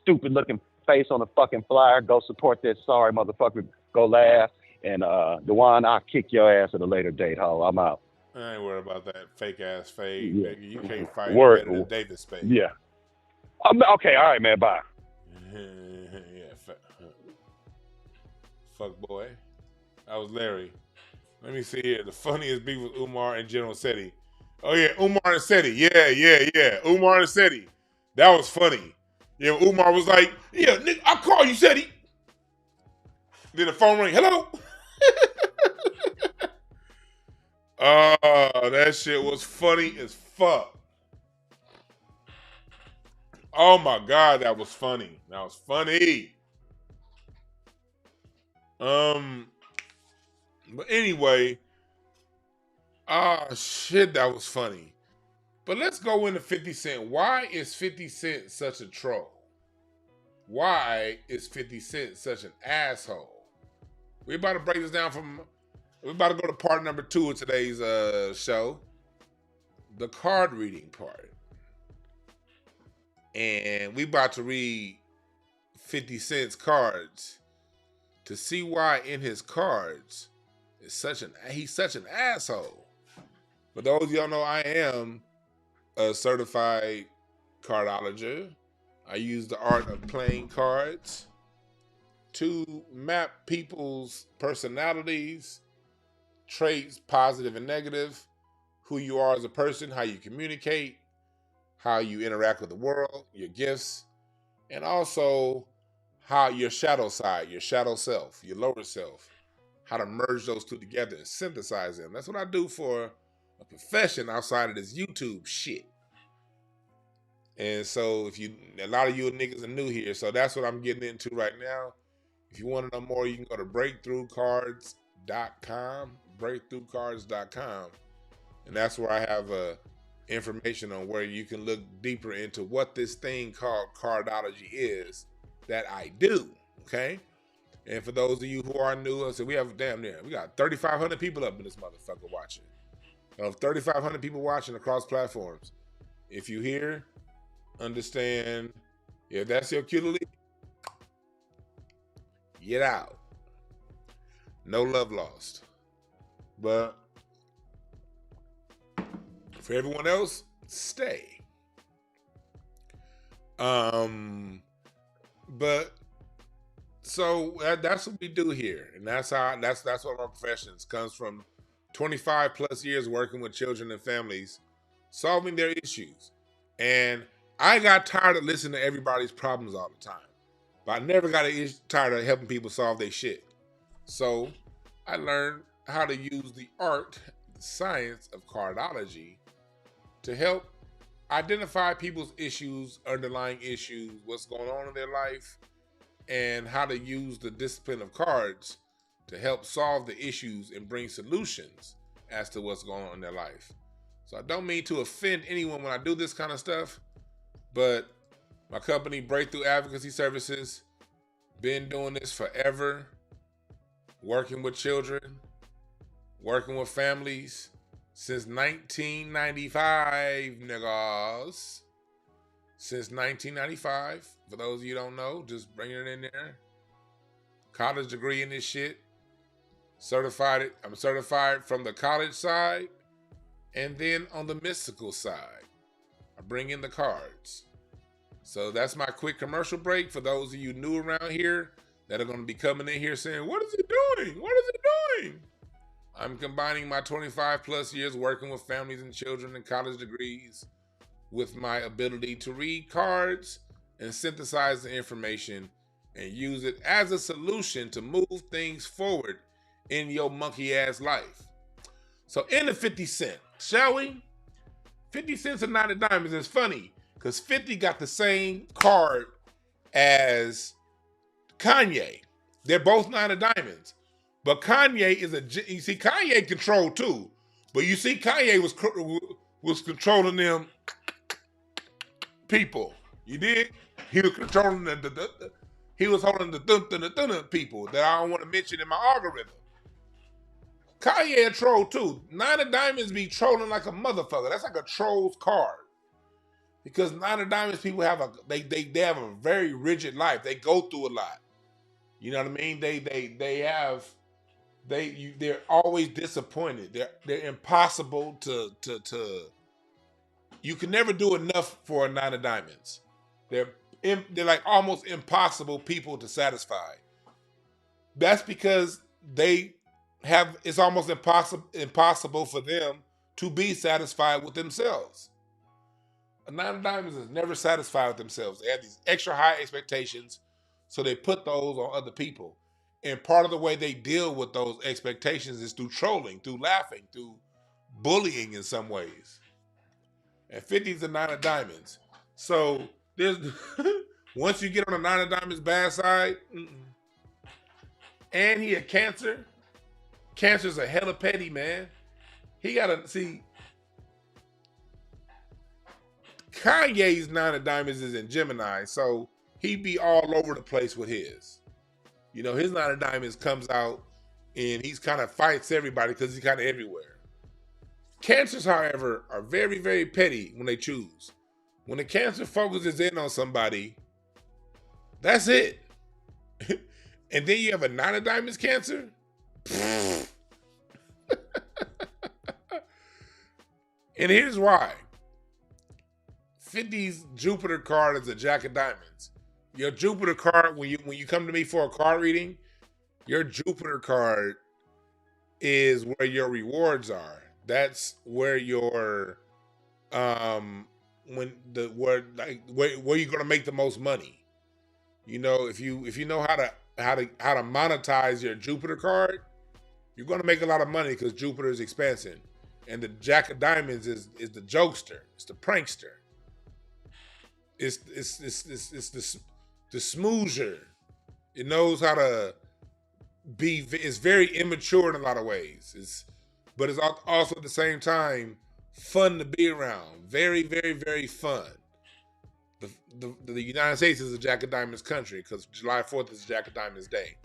stupid looking face on the fucking flyer, go support that sorry motherfucker, go laugh. And Dewan, I'll kick your ass at a later date, ho. I'm out. I ain't worried about that fake ass fade, nigga. You can't fight better than Davis Spade. Yeah. Okay, all right, man. Bye. Yeah, fuck boy. That was Larry. Let me see here. The funniest beef was Umar and General Seti. Oh yeah, Umar and Seti. Yeah. Umar and Seti. That was funny. Yeah, Umar was like, yeah, nigga, I'll call you, Seti. Then the phone rang. Hello? Oh, that shit was funny as fuck. Oh my God, that was funny. That was funny. But anyway, shit, that was funny. But let's go into 50 Cent. Why is 50 Cent such a troll? why is 50 Cent such an asshole? We're about to break this down we're about to go to part number 2 of today's show. The card reading part. And we about to read 50 Cent's cards to see why in his cards he's such an asshole. For those of y'all know, I am a certified cardologist. I use the art of playing cards to map people's personalities, traits, positive and negative, who you are as a person, how you communicate, how you interact with the world, your gifts, and also how your shadow side, your shadow self, your lower self, how to merge those two together and synthesize them. That's what I do for a profession outside of this YouTube shit. And so a lot of you niggas are new here, so that's what I'm getting into right now. If you want to know more, you can go to breakthroughcards.com, and that's where I have information on where you can look deeper into what this thing called cardology is that I do, okay? And for those of you who are new, I said we got 3,500 people up in this motherfucker watching. 3,500 people watching across platforms. If you hear, understand, if that's your cue to leave, get out. No love lost. But for everyone else, stay. But so that's what we do here, and that's what our profession comes from. 25 plus years working with children and families, solving their issues. And I got tired of listening to everybody's problems all the time, but I never got tired of helping people solve their shit. So I learned how to use the art, the science of cardology to help identify people's issues, underlying issues, what's going on in their life, and how to use the discipline of cards to help solve the issues and bring solutions as to what's going on in their life. So I don't mean to offend anyone when I do this kind of stuff, but my company, Breakthrough Advocacy Services, been doing this forever, working with children, working with families since 1995, niggas. Since 1995, for those of you who don't know, just bringing it in there. College degree in this shit. I'm certified from the college side, and then on the mystical side, I bring in the cards. So that's my quick commercial break for those of you new around here that are going to be coming in here saying, what is it doing? What is it doing? I'm combining my 25 plus years working with families and children and college degrees with my ability to read cards and synthesize the information and use it as a solution to move things forward in your monkey ass life. So in the 50 Cent, shall we? 50 cents and 90 diamonds is funny because 50 got the same card as Kanye. They're both 9 of diamonds. But Kanye you see, Kanye controlled too. But you see, Kanye was controlling them people. You did? He was controlling he was holding the people that I don't want to mention in my algorithm. Kanye a troll too. 9 of diamonds be trolling like a motherfucker. That's like a troll's card. Because 9 of diamonds people have they have a very rigid life. They go through a lot. You know what I mean? They're always disappointed. They're impossible to you can never do enough for a 9 of diamonds. They're like almost impossible people to satisfy. That's because it's almost impossible for them to be satisfied with themselves. A 9 of diamonds is never satisfied with themselves. They have these extra high expectations, so they put those on other people. And part of the way they deal with those expectations is through trolling, through laughing, through bullying in some ways. And 50 is a 9 of diamonds. So there's once you get on a 9 of diamonds bad side, and he had Cancer. Cancer's a hella petty, man. He gotta see. Kanye's 9 of diamonds is in Gemini, so he be all over the place with his. You know, his Nine of Diamonds comes out and he's kind of fights everybody because he's kind of everywhere. Cancers, however, are very, very petty when they choose. When the Cancer focuses in on somebody, that's it. And then you have a Nine of Diamonds Cancer? And here's why. 50's Jupiter card is a Jack of Diamonds. Your Jupiter card, when you come to me for a card reading, your Jupiter card is where your rewards are. That's where your where you're gonna make the most money. You know, if you know how to monetize your Jupiter card, you're gonna make a lot of money because Jupiter is expansion. And the Jack of Diamonds is the jokester, it's the prankster. It's the smoozer. It knows how to be. It's very immature in a lot of ways. But it's also at the same time fun to be around. Very, very, very fun. The United States is a Jack of Diamonds country because July 4th is Jack of Diamonds Day.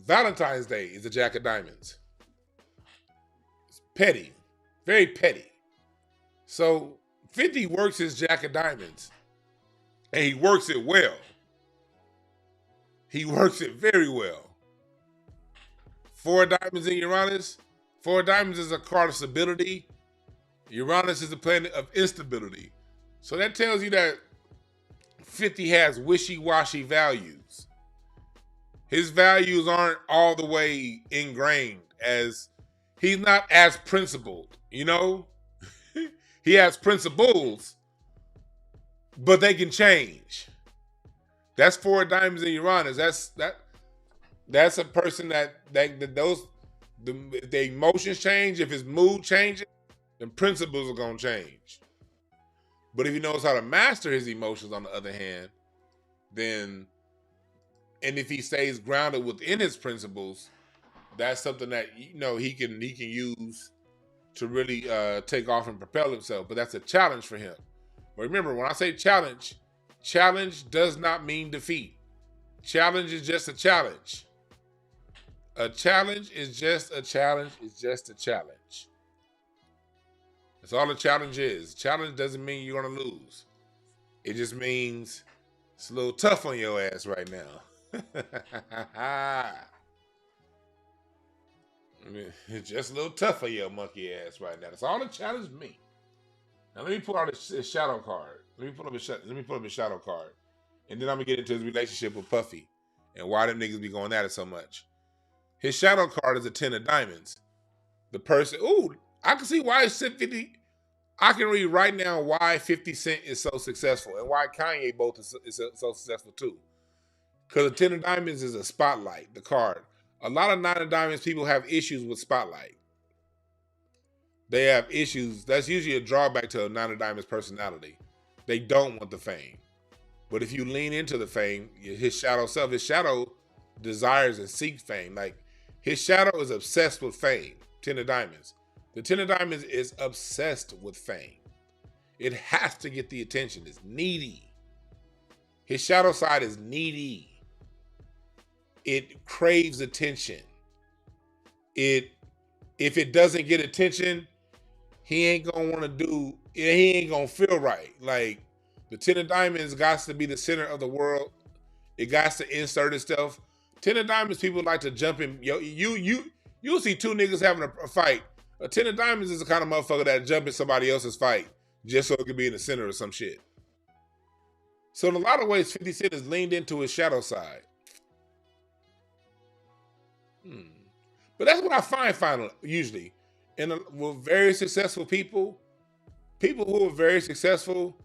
Valentine's Day is a Jack of Diamonds. It's petty, very petty. So 50 works his Jack of Diamonds, and he works it well. He works it very well. 4 of Diamonds in Uranus. 4 of Diamonds is a card of stability. Uranus is a planet of instability. So that tells you that 50 has wishy-washy values. His values aren't all the way ingrained, as he's not as principled, you know? He has principles, but they can change. That's 4 of Diamonds in Uranus. That's a person if the emotions change, if his mood changes, then principles are gonna change. But if he knows how to master his emotions, on the other hand, then, and if he stays grounded within his principles, that's something that, you know, he can use to really take off and propel himself. But that's a challenge for him. But remember, when I say challenge does not mean defeat. Challenge is just a challenge. A challenge is just a challenge. It's just a challenge. That's all a challenge is. Challenge doesn't mean you're going to lose. It just means it's a little tough on your ass right now. I mean, it's just a little tough for your monkey ass right now. That's all the challenge means. Now let me pull out his shadow card. Let me pull up his shadow card, and then I'm gonna get into his relationship with Puffy and why them niggas be going at it so much. His shadow card is a 10 of Diamonds. The person, I can see why it's 50. I can read right now why 50 Cent is so successful and why Kanye both is so successful too. Because the 10 of Diamonds is a spotlight, the card. A lot of 9 of Diamonds people have issues with spotlight. They have issues. That's usually a drawback to a 9 of Diamonds personality. They don't want the fame. But if you lean into the fame, his shadow desires and seeks fame. Like, his shadow is obsessed with fame. 10 of Diamonds. The 10 of Diamonds is obsessed with fame. It has to get the attention. It's needy. His shadow side is needy. It craves attention. If it doesn't get attention, he ain't gonna feel right. Like, the 10 of Diamonds got to be the center of the world. It got to insert itself. 10 of Diamonds people like to jump in. You'll see 2 niggas having a fight. A 10 of Diamonds is the kind of motherfucker that jump in somebody else's fight just so it can be in the center of some shit. So in a lot of ways, 50 Cent has leaned into his shadow side. But that's what I find usually. With very successful people who are very successful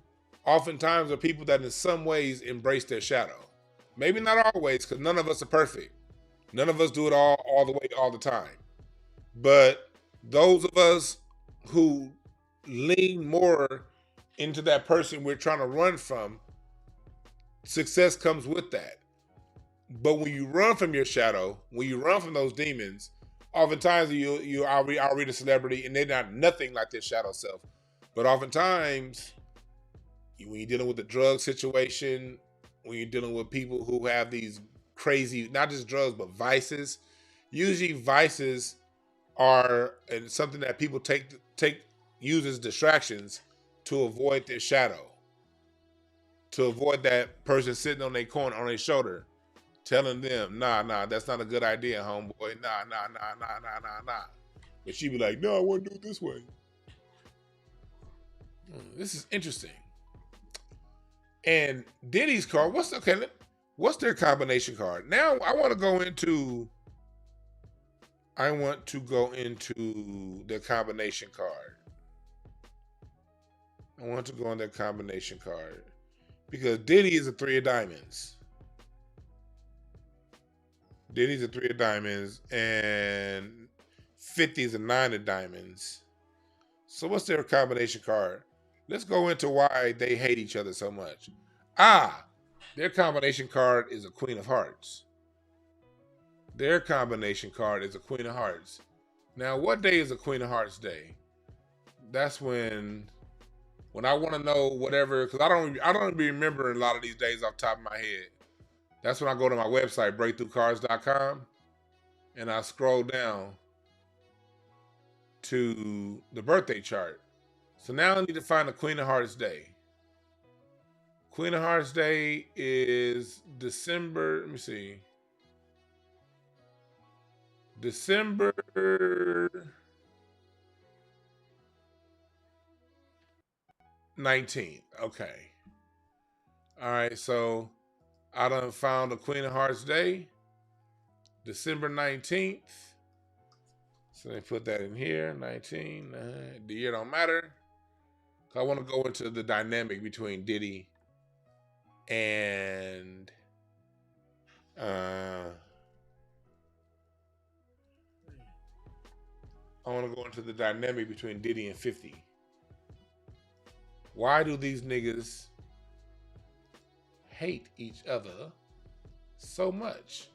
oftentimes are people that in some ways embrace their shadow. Maybe not always, because none of us are perfect. None of us do it all the way, all the time. But those of us who lean more into that person we're trying to run from, success comes with that. But when you run from your shadow, when you run from those demons, oftentimes I'll read a celebrity and they're not nothing like their shadow self. But oftentimes when you're dealing with the drug situation, when you're dealing with people who have these crazy, not just drugs, but vices. Usually vices are something that people use as distractions to avoid their shadow, to avoid that person sitting on their corner, on their shoulder, telling them, nah, that's not a good idea, homeboy. Nah. But she be like, no, I want to do it this way. This is interesting. And Diddy's card, what's their combination card? Now I want to go into their combination card. I want to go on their combination card because Diddy is a 3 of diamonds. Diddy's a 3 of diamonds and 50 is a 9 of diamonds. So what's their combination card? Let's go into why they hate each other so much. Their combination card is a Queen of Hearts. Their combination card is a Queen of Hearts. Now, what day is a Queen of Hearts day? That's when I want to know whatever, because I don't be remembering a lot of these days off the top of my head. That's when I go to my website, breakthroughcards.com, and I scroll down to the birthday chart. So now I need to find the Queen of Hearts day. Queen of Hearts day is December, let me see. December 19th. Okay. All right, so I done found the Queen of Hearts day, December 19th. So let me put that in here, 19. The year don't matter. I want to go into the dynamic between Diddy and I want to go into the dynamic between Diddy and 50. Why do these niggas hate each other so much?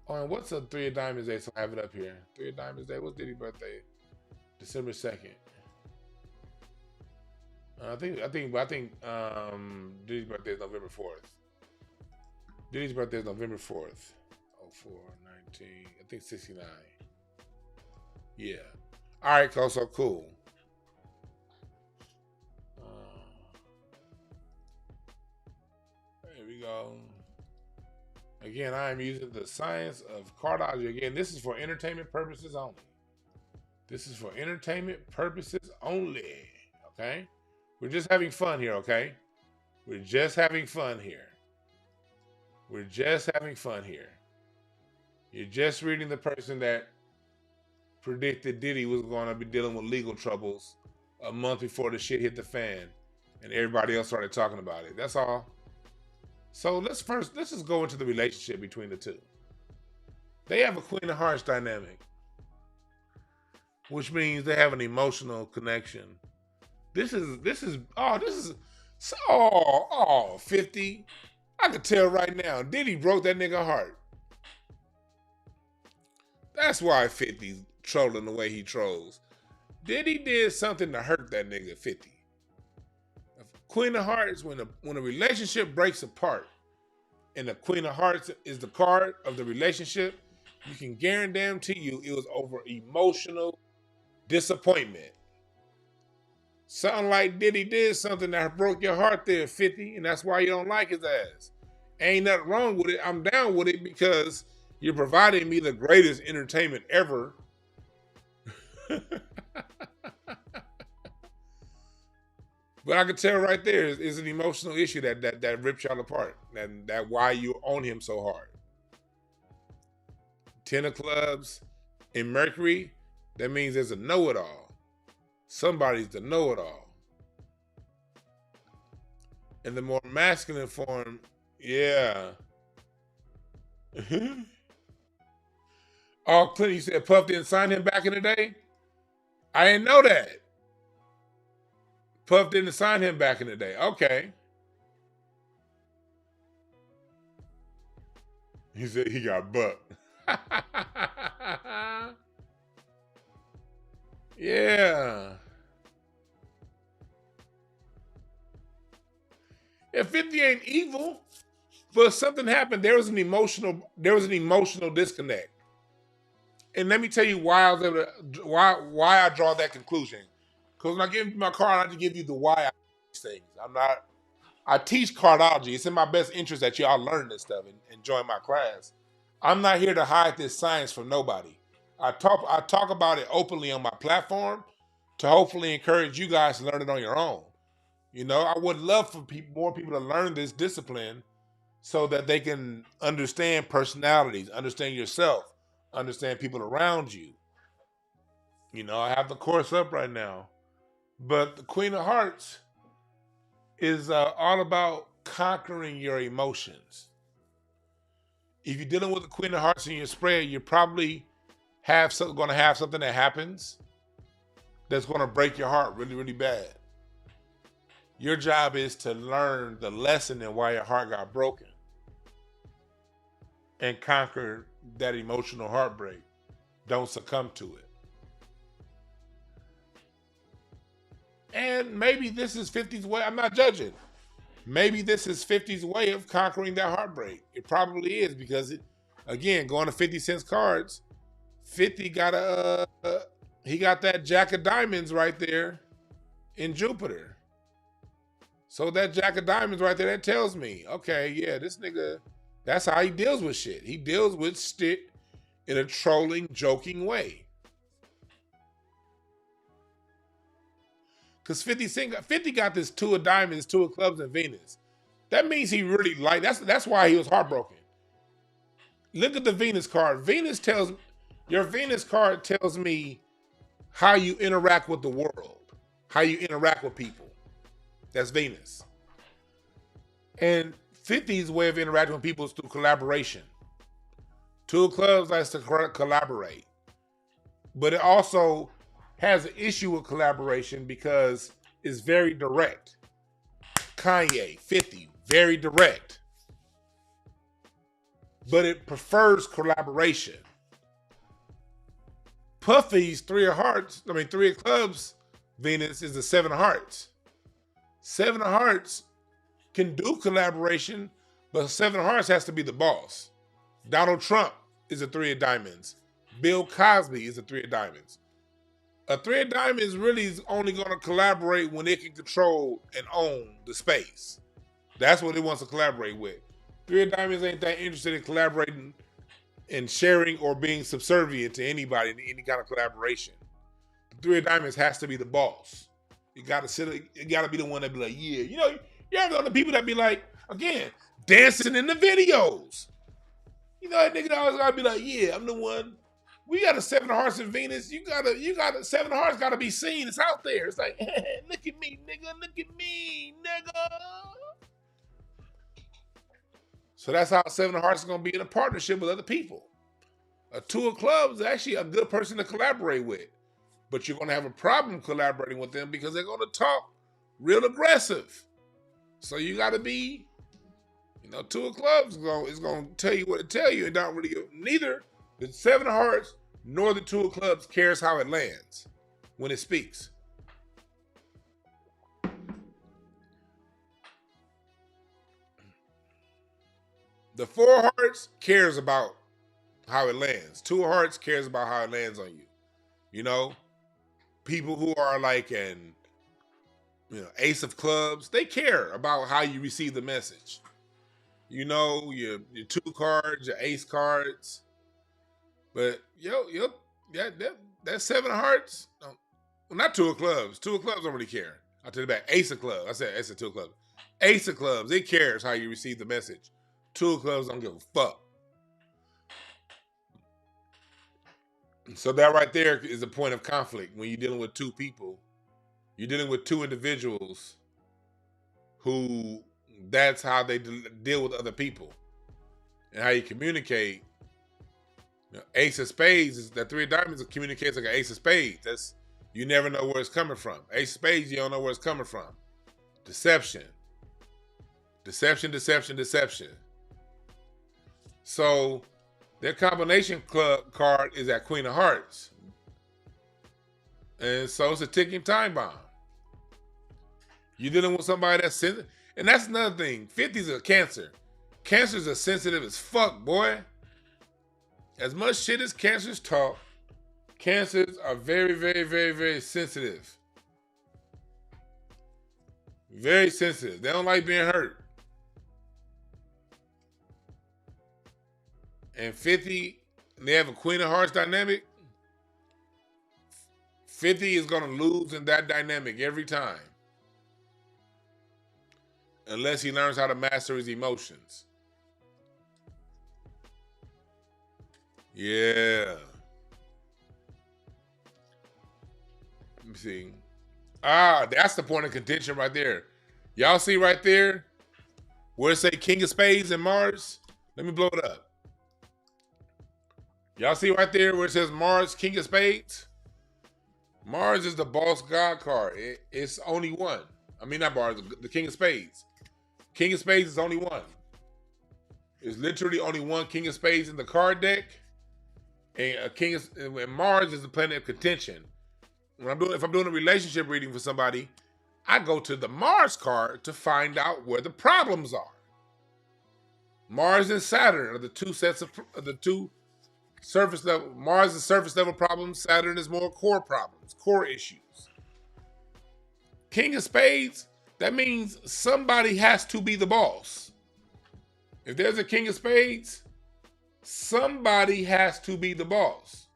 Oh, and what's a 3 of Diamonds Day? So I have it up here. 3 of Diamonds Day. What's Diddy's birthday? December 2nd. I think Diddy's birthday is November 4th. Diddy's birthday is November 4th. 04, 19, I think 69. Yeah. All right, so cool. There we go. Again, I am using the science of Cardology. Again, this is for entertainment purposes only. This is for entertainment purposes only. Okay? We're just having fun here, okay? We're just having fun here. We're just having fun here. You're just reading the person that predicted Diddy was going to be dealing with legal troubles a month before the shit hit the fan and everybody else started talking about it. That's all. So let's just go into the relationship between the two. They have a Queen of Hearts dynamic, which means they have an emotional connection. This is 50. I could tell right now, Diddy broke that nigga heart. That's why 50's trolling the way he trolls. Diddy did something to hurt that nigga 50. Queen of Hearts, when a relationship breaks apart, and the Queen of Hearts is the card of the relationship, you can guarantee you it was over emotional disappointment. Something like Diddy did something that broke your heart there, 50, and that's why you don't like his ass. Ain't nothing wrong with it. I'm down with it because you're providing me the greatest entertainment ever. But I can tell right there is an emotional issue that rips y'all apart. And that why you own him so hard. 10 of clubs in Mercury, that means there's a know-it-all. Somebody's the know-it-all. And the more masculine form, yeah. Oh, Clint, you said Puff didn't sign him back in the day? I didn't know that. Puff didn't sign him back in the day. Okay. He said he got bucked. Yeah. she ain't evil, but something happened. There was an emotional disconnect. And let me tell you why I was able to, why I draw that conclusion. Because when I give you my card, I have to give you the why I do these things. I teach cardology. It's in my best interest that y'all learn this stuff and join my class. I'm not here to hide this science from nobody. I talk about it openly on my platform to hopefully encourage you guys to learn it on your own. You know, I would love for more people to learn this discipline so that they can understand personalities, understand yourself, understand people around you. You know, I have the course up right now. But the Queen of Hearts is all about conquering your emotions. If you're dealing with the Queen of Hearts in your spread, you're probably going to have something that happens that's going to break your heart really, really bad. Your job is to learn the lesson and why your heart got broken and conquer that emotional heartbreak. Don't succumb to it. And maybe this is 50's way. I'm not judging. Maybe this is 50's way of conquering that heartbreak. It probably is because, again, going to 50 Cent's cards, 50 got he got that Jack of Diamonds right there in Jupiter. So that Jack of Diamonds right there, that tells me, okay, yeah, this nigga, that's how he deals with shit. He deals with shit in a trolling, joking way. Because 50 got this 2 of Diamonds, 2 of Clubs, and Venus. That means he really liked, that's why he was heartbroken. Look at the Venus card. Your Venus card tells me how you interact with the world, how you interact with people. That's Venus. And 50's way of interacting with people is through collaboration. 2 of Clubs likes to collaborate. But it also has an issue with collaboration because it's very direct. Kanye, 50, very direct. But it prefers collaboration. Puffy's 3 of Clubs, Venus is the 7 of Hearts. 7 of Hearts can do collaboration, but 7 of Hearts has to be the boss. Donald Trump is a 3 of Diamonds. Bill Cosby is a 3 of Diamonds. A 3 of Diamonds really is only going to collaborate when it can control and own the space. That's what it wants to collaborate with. 3 of Diamonds ain't that interested in collaborating and sharing or being subservient to anybody in any kind of collaboration. The 3 of Diamonds has to be the boss. You gotta be the one that be like, yeah. You know, you ever know the people that be like, again, dancing in the videos. You know, that nigga always gotta be like, yeah, I'm the one. We got a 7 of Hearts in Venus. You got a 7 of Hearts gotta be seen. It's out there. It's like, look at me, nigga. Look at me, nigga. So that's how 7 of Hearts is gonna be in a partnership with other people. A 2 of Clubs is actually a good person to collaborate with. But you're going to have a problem collaborating with them because they're going to talk real aggressive. So you got to be, 2 of Clubs is going to tell you what to tell you and don't really, neither the 7 of Hearts nor the 2 of Clubs cares how it lands when it speaks. The 4 of Hearts cares about how it lands. 2 of Hearts cares about how it lands on you. You know? People who are like an Ace of Clubs, they care about how you receive the message. You know, your 2 cards, your Ace cards. But that 7 of Hearts, well, not 2 of Clubs. 2 of Clubs don't really care. I'll tell you back. Ace of Clubs. I said Ace of 2 of Clubs. Ace of Clubs, it cares how you receive the message. 2 of Clubs don't give a fuck. So that right there is a point of conflict when you're dealing with 2 people. You're dealing with 2 individuals who that's how they deal with other people and how you communicate. Ace of Spades is that 3 of Diamonds communicates like an Ace of Spades. You never know where it's coming from. Ace of Spades, you don't know where it's coming from. Deception. Deception. So their combination club card is that Queen of Hearts. And so it's a ticking time bomb. You're dealing with somebody that's sensitive. And that's another thing. 50's a cancer. Cancers are sensitive as fuck, boy. As much shit as cancers talk, cancers are very, very, very, very sensitive. Very sensitive. They don't like being hurt. And 50, they have a Queen of Hearts dynamic. 50 is going to lose in that dynamic every time. Unless he learns how to master his emotions. Yeah. Let me see. That's the point of contention right there. Y'all see right there where it say King of Spades and Mars? Let me blow it up. Y'all see right there where it says Mars, King of Spades? Mars is the boss god card. It's only one. I mean, not Mars, the King of Spades. King of Spades is only one. There's literally only one King of Spades in the card deck. And Mars is the planet of contention. If I'm doing a relationship reading for somebody, I go to the Mars card to find out where the problems are. Mars and Saturn are the two sets of the two surface level. Mars is surface level problems. Saturn is more core problems, core issues. King of Spades, that means somebody has to be the boss. If there's a King of Spades, somebody has to be the boss.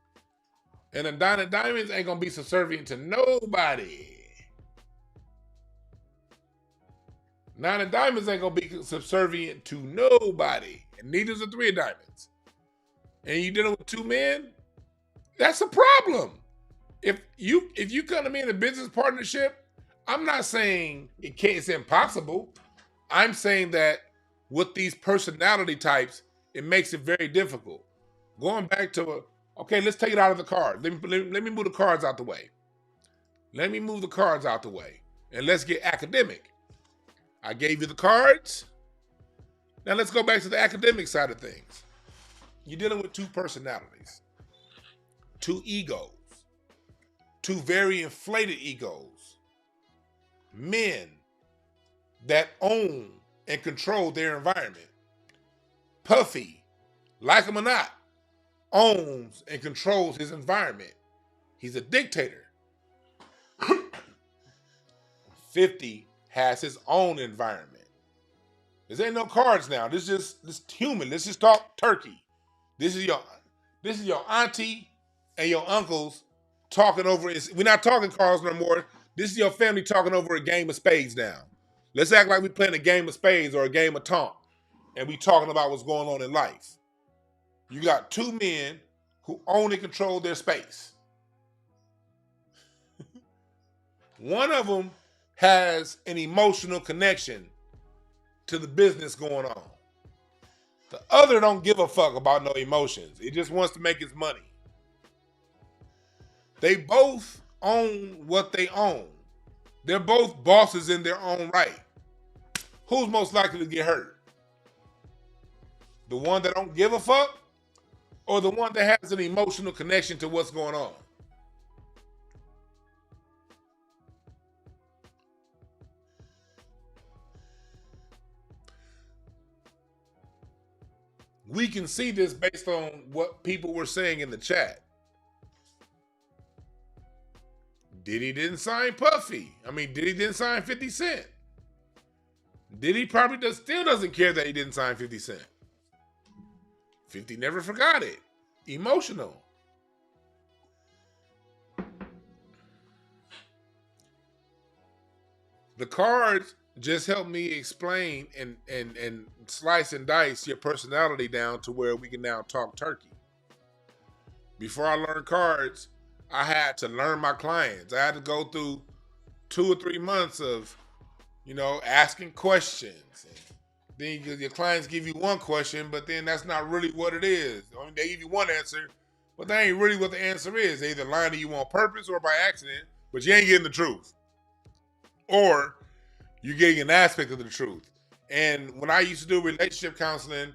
And a Nine of Diamonds ain't gonna be subservient to nobody. Nine of Diamonds ain't gonna be subservient to nobody. And neither is a Three of Diamonds. And you dealing with two men, that's a problem. If you come to me in a business partnership, I'm not saying it's impossible. I'm saying that with these personality types, it makes it very difficult. Going back to okay, let's take it out of the card. Let me move the cards out the way. Let me move the cards out the way. And let's get academic. I gave you the cards. Now let's go back to the academic side of things. You're dealing with two personalities, two egos, two very inflated egos, men that own and control their environment. Puffy, like him or not, owns and controls his environment. He's a dictator. 50 has his own environment. This ain't no cards now. This human. Let's just talk turkey. This is your auntie and your uncles talking over. We're not talking cards no more. This is your family talking over a game of spades now. Let's act like we're playing a game of spades or a game of taunt, and we talking about what's going on in life. You got two men who own and control their space. One of them has an emotional connection to the business going on. The other don't give a fuck about no emotions. It just wants to make its money. They both own what they own. They're both bosses in their own right. Who's most likely to get hurt? The one that don't give a fuck, or the one that has an emotional connection to what's going on? We can see this based on what people were saying in the chat. Diddy didn't sign Puffy. Diddy didn't sign 50 Cent. Diddy probably still doesn't care that he didn't sign 50 Cent. 50 never forgot it. Emotional. The cards just help me explain and slice and dice your personality down to where we can now talk turkey. Before I learned cards, I had to learn my clients. I had to go through 2 or 3 months of, asking questions. Then your clients give you one question, but then that's not really what it is. They give you one answer, but that ain't really what the answer is. They either lying to you on purpose or by accident, but you ain't getting the truth. Or you're getting an aspect of the truth. And when I used to do relationship counseling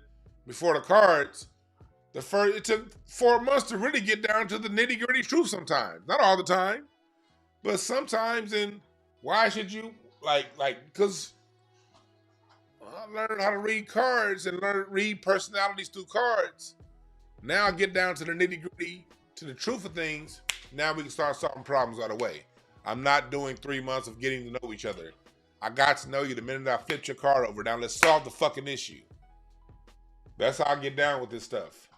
before the cards, it took 4 months to really get down to the nitty-gritty truth sometimes. Not all the time, but sometimes. And why should you, because I learned how to read cards and read personalities through cards. Now I get down to the nitty gritty, to the truth of things. Now we can start solving problems right away. I'm not doing 3 months of getting to know each other. I got to know you the minute I flipped your card over. Now let's solve the fucking issue. That's how I get down with this stuff.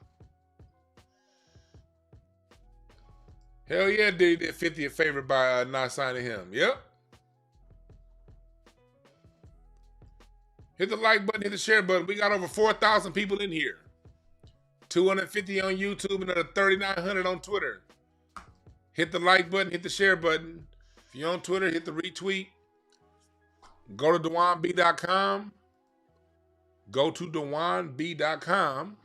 Hell yeah, Diddy did 50 a favor by not signing him. Yep. Hit the like button, hit the share button. We got over 4,000 people in here. 250 on YouTube, another 3,900 on Twitter. Hit the like button, hit the share button. If you're on Twitter, hit the retweet. Go to DewanB.com. Go to DewanB.com.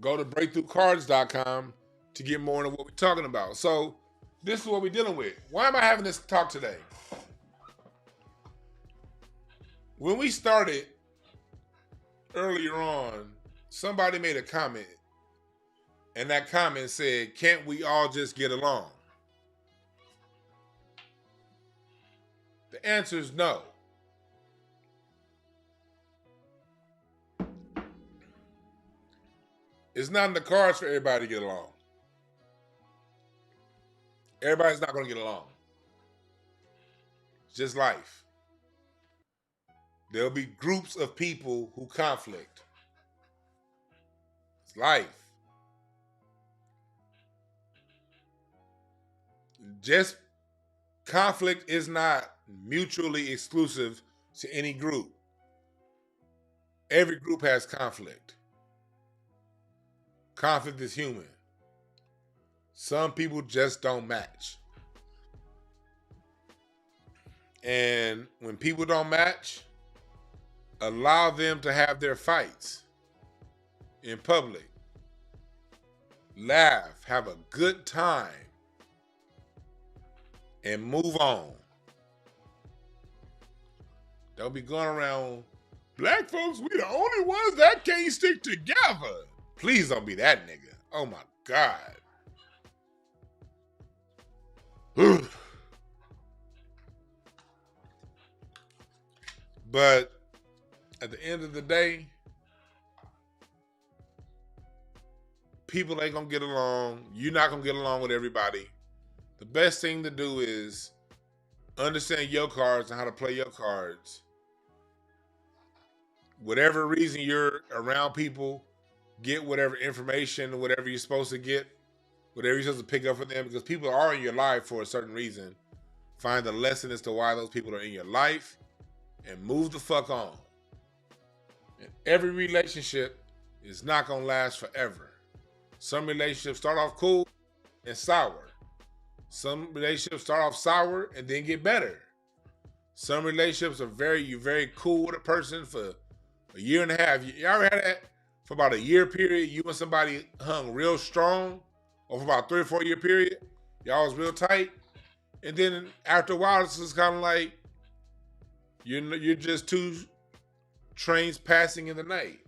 Go to BreakthroughCards.com to get more into what we're talking about. So this is what we're dealing with. Why am I having this talk today? When we started earlier on, somebody made a comment, and that comment said, can't we all just get along? The answer is no. It's not in the cards for everybody to get along. Everybody's not going to get along. It's just life. There'll be groups of people who conflict. It's life. Just conflict is not mutually exclusive to any group. Every group has conflict. Conflict is human. Some people just don't match. And when people don't match, allow them to have their fights in public. Laugh, have a good time, and move on. Don't be going around, black folks, we the only ones that can't stick together. Please don't be that nigga. Oh my God. But at the end of the day, people ain't gonna get along. You're not gonna get along with everybody. The best thing to do is understand your cards and how to play your cards. Whatever reason you're around people, get whatever information, whatever you're supposed to get, whatever you're supposed to pick up from them, because people are in your life for a certain reason. Find the lesson as to why those people are in your life and move the fuck on. And every relationship is not gonna last forever. Some relationships start off cool and sour. Some relationships start off sour and then get better. Some relationships are you're very cool with a person for a year and a half. You ever had that for about a year period? You and somebody hung real strong, or for about a 3 or 4 year period, y'all was real tight. And then after a while, it's just kind of like you're just two trains passing in the night.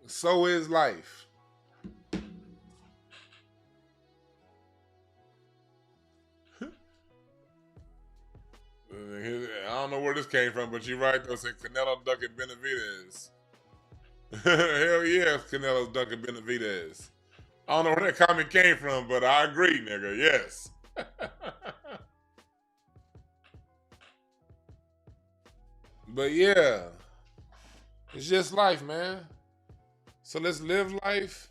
So is life. I don't know where this came from, but you're right though. Say Canelo Duncan Benavidez. Hell yeah, Canelo Duncan Benavidez. I don't know where that comment came from, but I agree, nigga. Yes. But yeah, it's just life, man. So let's live life.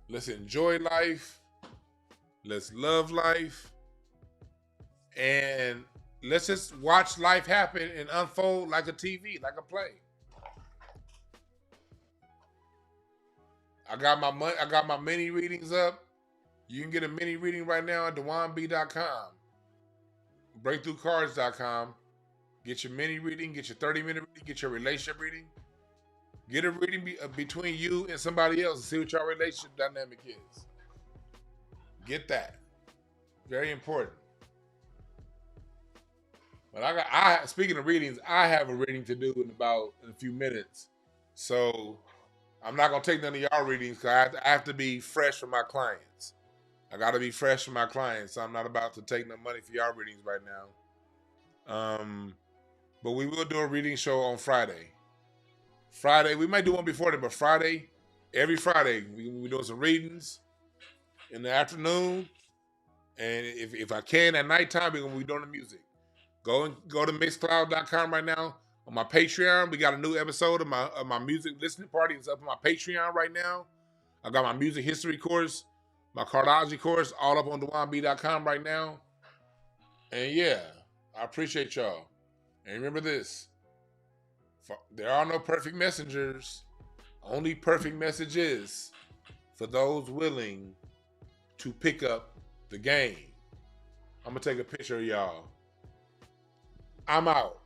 Let's enjoy life. Let's love life. And let's just watch life happen and unfold like a TV, like a play. I got my mini readings up. You can get a mini reading right now at DewanB.com. BreakthroughCards.com. Get your mini reading, get your 30-minute reading, get your relationship reading. Get a reading between you and somebody else and see what your relationship dynamic is. Get that. Very important. But speaking of readings, I have a reading to do in a few minutes. So I'm not gonna take none of y'all readings because I have to be fresh for my clients. I got to be fresh for my clients. I'm not about to take no money for y'all readings right now. But we will do a reading show on Friday. Friday, we might do one before that, but Friday, every Friday, we're doing some readings in the afternoon. And if I can at nighttime, we're going to be doing the music. Go to mixcloud.com right now. On my Patreon, we got a new episode of my music listening party. It's up on my Patreon right now. I got my music history course, my Cardology course, all up on DewanB.com right now. And yeah, I appreciate y'all. And remember this. There are no perfect messengers. Only perfect messages for those willing to pick up the game. I'm going to take a picture of y'all. I'm out.